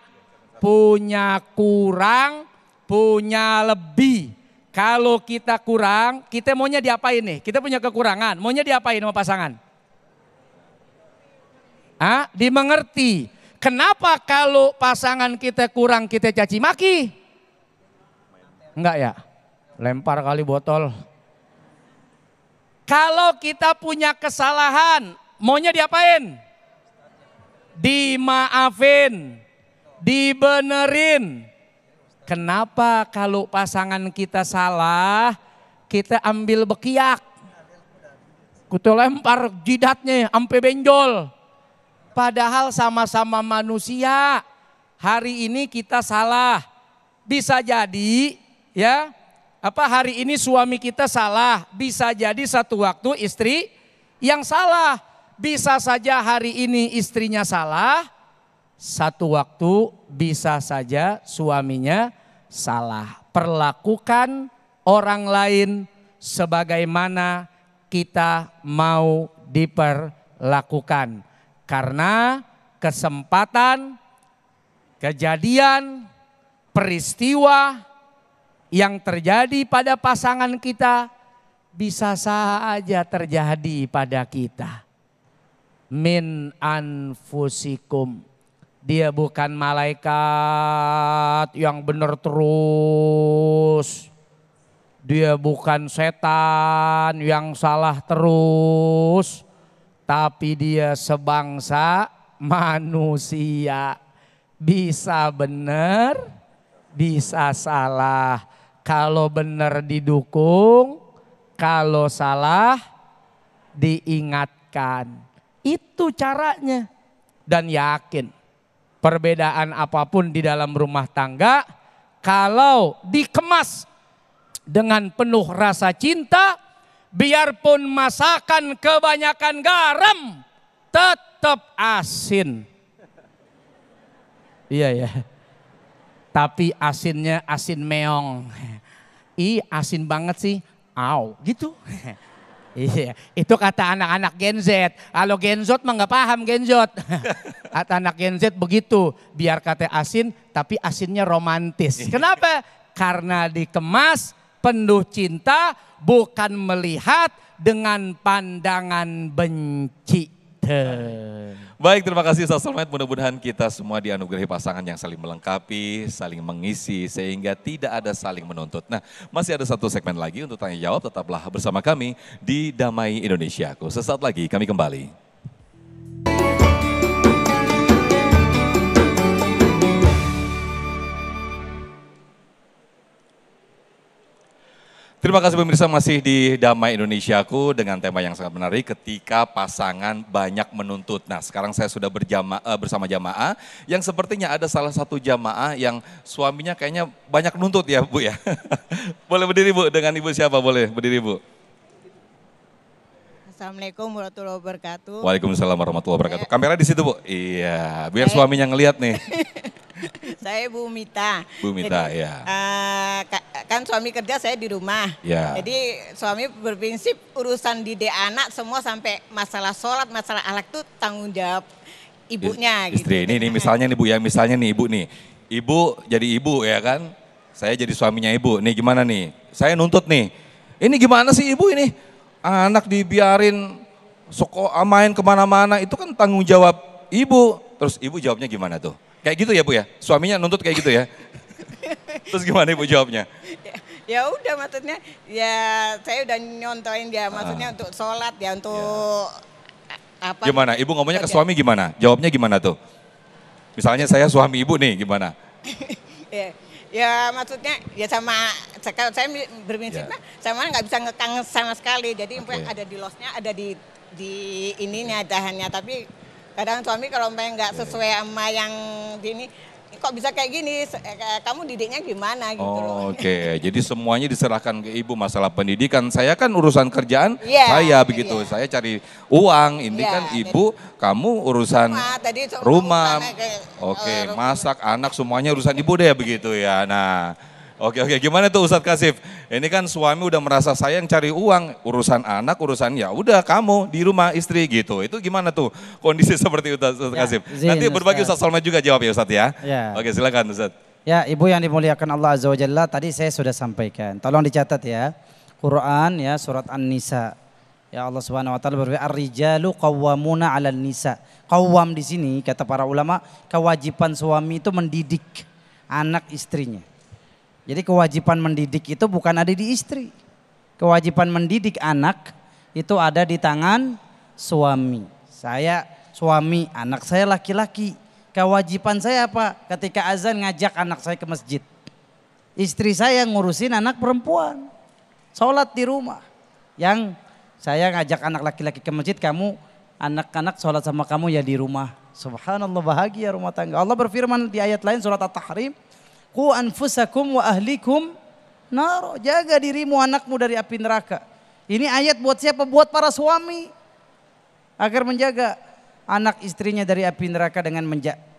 punya kurang, punya lebih. Kalau kita kurang, kita maunya diapain nih? Kita punya kekurangan, maunya diapain sama pasangan? Dimengerti. Kenapa kalau pasangan kita kurang kita caci maki? Enggak ya? Lempar kali botol. Kalau kita punya kesalahan, maunya diapain? Dimaafin, dibenerin. Kenapa kalau pasangan kita salah, kita ambil bekiak. Kita lempar jidatnya sampai benjol. Padahal sama-sama manusia. Hari ini kita salah. Bisa jadi ya, hari ini suami kita salah. Bisa jadi satu waktu istri yang salah. Bisa saja hari ini istrinya salah. Satu waktu bisa saja suaminya salah. Perlakukan orang lain sebagaimana kita mau diperlakukan. Karena kesempatan, kejadian, peristiwa yang terjadi pada pasangan kita bisa saja terjadi pada kita. Min anfusikum. Dia bukan malaikat yang benar terus. Dia bukan setan yang salah terus. Tapi dia sebangsa manusia. Bisa benar, bisa salah. Kalau benar didukung, kalau salah diingatkan. Itu caranya. Dan yakin, perbedaan apapun di dalam rumah tangga, kalau dikemas dengan penuh rasa cinta, biarpun masakan kebanyakan garam, tetap asin. Iya ya. Tapi asinnya asin meong. Asin banget sih. Au, gitu. Iya, itu kata anak-anak Gen Z. Kalau Gen Z mah nggak paham Gen Z. Kata anak Gen Z begitu. Biar kata asin, tapi asinnya romantis. Kenapa? Karena dikemas penuh cinta, bukan melihat dengan pandangan benci. Baik, terima kasih Ustaz Solmed. Mudah-mudahan kita semua dianugerahi pasangan yang saling melengkapi, saling mengisi, sehingga tidak ada saling menuntut. Nah, masih ada satu segmen lagi untuk tanya jawab. Tetaplah bersama kami di Damai Indonesiaku. Sesaat lagi kami kembali. Terima kasih pemirsa, masih di Damai Indonesiaku dengan tema yang sangat menarik, ketika pasangan banyak menuntut. Nah, sekarang saya sudah bersama jamaah yang sepertinya ada salah satu jamaah yang suaminya kayaknya banyak nuntut ya Bu ya. Boleh berdiri Bu, dengan Ibu siapa boleh berdiri Bu? Assalamualaikum warahmatullahi wabarakatuh. Waalaikumsalam warahmatullahi wabarakatuh. Kamera di situ Bu? Iya, biar suaminya ngelihat nih. Saya Bu Mita. Bu Mita, jadi, ya. Kan suami kerja, saya di rumah. Ya. Jadi suami berprinsip urusan didik anak semua sampai masalah sholat, masalah akhlak itu tanggung jawab ibunya. Istri, gitu. ini misalnya nih Bu ya, misalnya nih Ibu nih. Ibu jadi ibu ya kan, saya jadi suaminya Ibu. Nih gimana nih, saya nuntut nih. Ini gimana sih Ibu ini? Anak dibiarin main kemana-mana, itu kan tanggung jawab Ibu. Terus Ibu jawabnya gimana tuh? Kayak gitu ya Bu ya? Suaminya nuntut kayak gitu ya? Terus gimana Ibu jawabnya? Ya udah, maksudnya ya saya udah nyontoin dia, maksudnya untuk sholat ya, untuk apa. Gimana? Ibu ngomongnya ke suami gimana? Jawabnya gimana tuh? Misalnya saya suami Ibu nih, gimana? Ya maksudnya ya sama, saya berprinsipnya sama nggak bisa ngekang sama sekali. Jadi ada di losnya, ada di ininya dahannya, tapi kadang suami kalau nggak sesuai sama yang ini, kok bisa kayak gini, kamu didiknya gimana gitu loh. Oke, jadi semuanya diserahkan ke ibu masalah pendidikan. Saya kan urusan kerjaan, Iya, saya begitu. iya. Saya cari uang, ini Iya, kan ibu, kamu urusan tadi rumah. urusannya kayak, Oke, masak, anak semuanya urusan ibu deh begitu ya. Nah, oke, gimana tuh Ustadz Kasif? Ini kan suami udah merasa saya yang cari uang, urusan anak, urusan ya udah kamu di rumah istri gitu. Itu gimana tuh kondisi seperti itu Ustadz Kasif? Nanti berbagi Ustadz Solmed juga jawab ya Ustadz ya. Ya. Oke, silakan Ustadz. Ya, Ibu yang dimuliakan Allah Azza wa Jalla, tadi saya sudah sampaikan. Tolong dicatat ya. Quran ya, surat An-Nisa. Ya, Allah Subhanahu wa taala berfirman, "Ar-rijalu qawwamuna 'alan nisa." Qawwam di sini kata para ulama, kewajiban suami itu mendidik anak istrinya. Jadi kewajiban mendidik itu bukan ada di istri. Kewajiban mendidik anak itu ada di tangan suami. Saya suami, anak saya laki-laki. Kewajiban saya apa? Ketika azan ngajak anak saya ke masjid. Istri saya ngurusin anak perempuan. Sholat di rumah. Yang saya ngajak anak laki-laki ke masjid, kamu anak-anak sholat sama kamu ya di rumah. Subhanallah, bahagia rumah tangga. Allah berfirman di ayat lain surat At-Tahrim, "Qu anfusakum wa ahlikum nar." Jaga dirimu, anakmu dari api neraka. Ini ayat buat siapa? Buat para suami. Agar menjaga anak istrinya dari api neraka dengan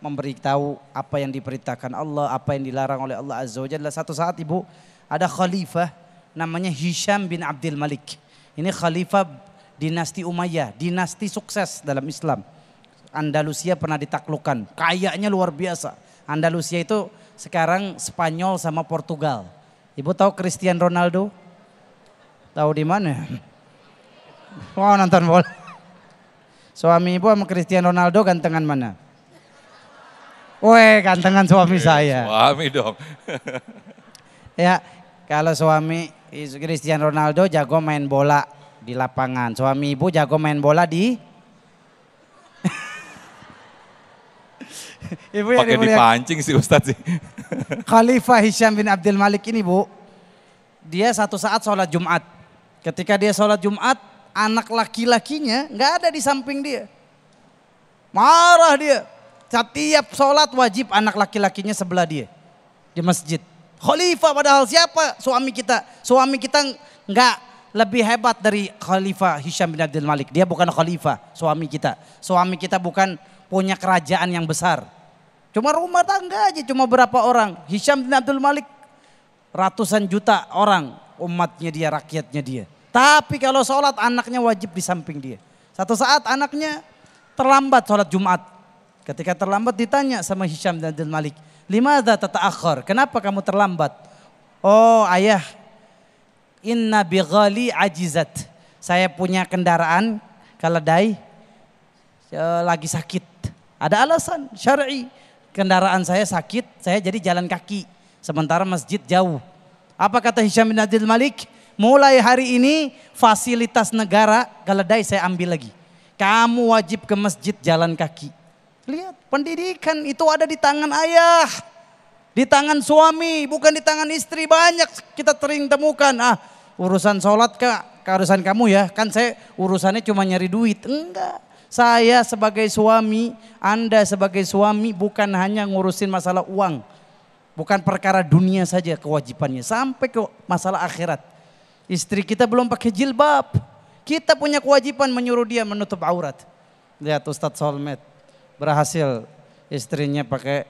memberitahu apa yang diperintahkan Allah, apa yang dilarang oleh Allah Azza wa Jalla. Satu saat Ibu, ada khalifah namanya Hisham bin Abdul Malik. Ini khalifah dinasti Umayyah, dinasti sukses dalam Islam. Andalusia pernah ditaklukkan, kayanya luar biasa. Andalusia itu sekarang Spanyol sama Portugal. Ibu tahu Cristiano Ronaldo? Tahu di mana? Mau nonton bola. Suami ibu sama Cristiano Ronaldo gantengan mana? Weh, gantengan suami saya. Suami dong. Ya, kalau suami Cristiano Ronaldo jago main bola di lapangan. Suami ibu jago main bola di Ibu yang pakai dipancing sih Ustadz sih. Khalifah Hisham bin Abdul Malik ini Bu, dia satu saat sholat Jumat. Ketika dia sholat Jumat, anak laki-lakinya nggak ada di samping dia. Marah dia. Setiap sholat wajib anak laki-lakinya sebelah dia di masjid. Khalifah padahal siapa? Suami kita. Suami kita nggak lebih hebat dari Khalifah Hisham bin Abdul Malik. Dia bukan khalifah, suami kita. Suami kita bukan punya kerajaan yang besar. Cuma rumah tangga aja, cuma berapa orang. Hisham bin Abdul Malik ratusan juta orang umatnya dia, rakyatnya dia. Tapi kalau sholat anaknya wajib di samping dia. Satu saat anaknya terlambat sholat Jumat. Ketika terlambat ditanya sama Hisham bin Abdul Malik, "Limadza tata'akhkhar? Kenapa kamu terlambat?" "Oh ayah, inna bighali ajizat." Saya punya kendaraan keledai lagi sakit. Ada alasan syar'i. Kendaraan saya sakit, saya jadi jalan kaki. Sementara masjid jauh. Apa kata Hisham bin Abdul Malik? "Mulai hari ini fasilitas negara keledai saya ambil lagi. Kamu wajib ke masjid jalan kaki." Lihat, pendidikan itu ada di tangan ayah. Di tangan suami, bukan di tangan istri. Banyak kita sering temukan. Urusan sholat urusan kamu ya. Kan saya urusannya cuma nyari duit. Enggak. Saya sebagai suami, Anda sebagai suami bukan hanya ngurusin masalah uang. Bukan perkara dunia saja kewajibannya. Sampai ke masalah akhirat. Istri kita belum pakai jilbab. Kita punya kewajiban menyuruh dia menutup aurat. Lihat Ustadz Solmed berhasil istrinya pakai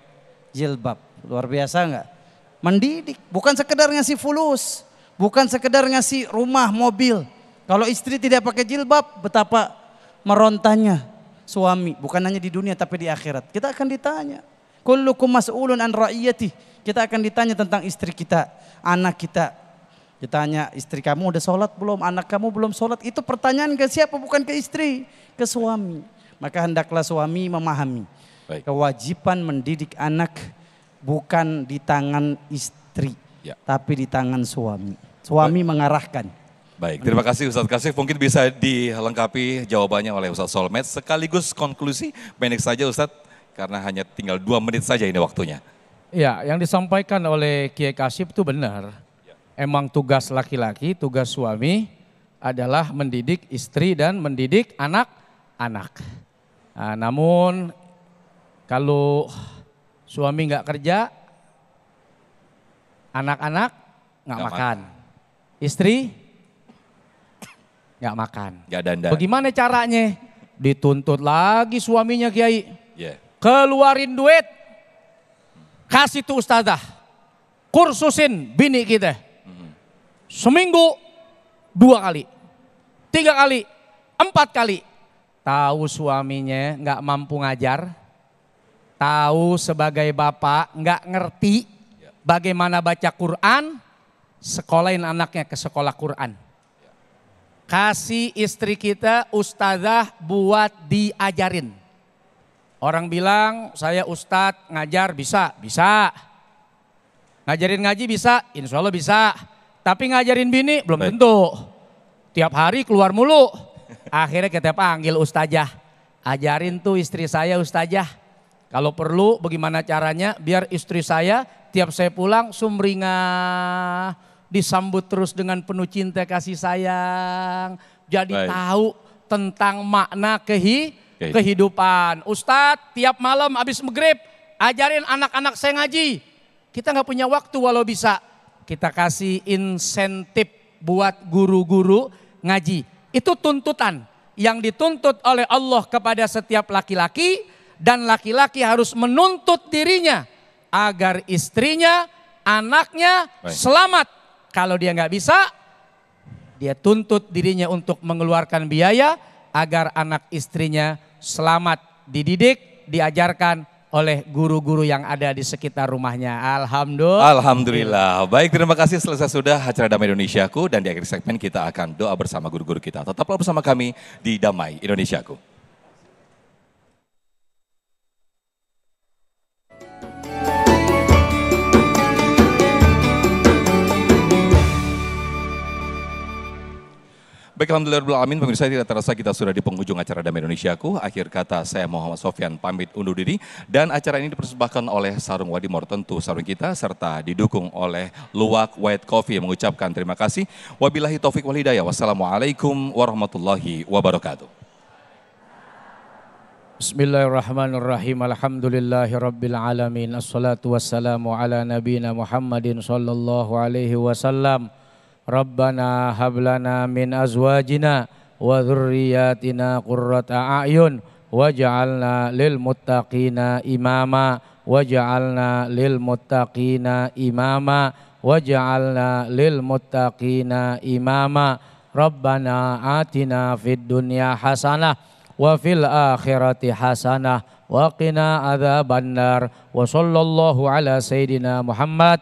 jilbab. Luar biasa enggak? Mendidik. Bukan sekedar ngasih fulus. Bukan sekedar ngasih rumah, mobil. Kalau istri tidak pakai jilbab, betapa merontanya suami, bukan hanya di dunia tapi di akhirat. Kita akan ditanya. Kullukum mas'ulun an ra'iyati. Kita akan ditanya tentang istri kita, anak kita. Ditanya, istri kamu udah sholat belum? Anak kamu belum sholat? Itu pertanyaan ke siapa? Bukan ke istri, ke suami. Maka hendaklah suami memahami. Baik. Kewajiban mendidik anak bukan di tangan istri, tapi di tangan suami. Suami mengarahkan. Baik, terima kasih Ustadz Kasif. Mungkin bisa dilengkapi jawabannya oleh Ustadz Solmed. Sekaligus konklusi, pendek saja Ustadz, karena hanya tinggal 2 menit saja ini waktunya. Ya, yang disampaikan oleh Kiai Kasif itu benar. Emang tugas laki-laki, tugas suami adalah mendidik istri dan mendidik anak-anak. Nah, namun kalau Suami nggak kerja, anak-anak nggak makan. Istri nggak makan. Nggak dandan. Bagaimana caranya? Dituntut lagi suaminya Kiai. Yeah. Keluarin duit, kasih tuh ustazah, kursusin bini kita. Seminggu 2 kali, 3 kali, 4 kali. Tahu suaminya nggak mampu ngajar, tahu sebagai bapak nggak ngerti bagaimana baca Quran, sekolahin anaknya ke sekolah Quran. Kasih istri kita ustazah buat diajarin. Orang bilang saya ustadz ngajar bisa, bisa. Ngajarin ngaji bisa, insya Allah bisa. Tapi ngajarin bini belum tentu. Tiap hari keluar mulu. Akhirnya kita panggil ustazah. Ajarin tuh istri saya ustazah. Kalau perlu bagaimana caranya biar istri saya tiap saya pulang sumringah. Disambut terus dengan penuh cinta kasih sayang. Jadi tahu tentang makna kehidupan. Ustadz tiap malam habis maghrib ajarin anak-anak saya ngaji. Kita nggak punya waktu walau bisa. Kita kasih insentif buat guru-guru ngaji. Itu tuntutan yang dituntut oleh Allah kepada setiap laki-laki. Dan laki-laki harus menuntut dirinya agar istrinya, anaknya selamat. Kalau dia nggak bisa, dia tuntut dirinya untuk mengeluarkan biaya agar anak istrinya selamat, dididik, diajarkan oleh guru-guru yang ada di sekitar rumahnya. Alhamdulillah. Baik, terima kasih. Selesai sudah acara Damai Indonesiaku dan di akhir segmen kita akan doa bersama guru-guru kita. Tetaplah bersama kami di Damai Indonesiaku. Baik, alhamdulillah, pemirsa, tidak terasa kita sudah di penghujung acara Damai Indonesiaku. Akhir kata saya Muhammad Sofyan pamit undur diri. Dan acara ini dipersembahkan oleh Sarung Wadimor, tentu sarung kita, serta didukung oleh Luwak White Coffee. Mengucapkan terima kasih. Wabillahi taufik wal hidayah. Wassalamualaikum warahmatullahi wabarakatuh. Bismillahirrahmanirrahim. Alhamdulillahi rabbil alamin. Assalatu wassalamu ala nabiyina Muhammadin sallallahu alaihi wasallam. Rabbana hablana min azwajina wa dhurriyyatina qurrata a'yun waj'alna lil muttaqina imama waj'alna lil muttaqina imama waj'alna lil muttaqina imama. Rabbana atina fid dunya hasanah wa fil akhirati hasanah wa qina adzabannar. Wa sallallahu ala sayyidina Muhammad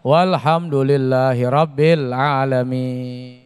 walhamdulillahi rabbil alamin.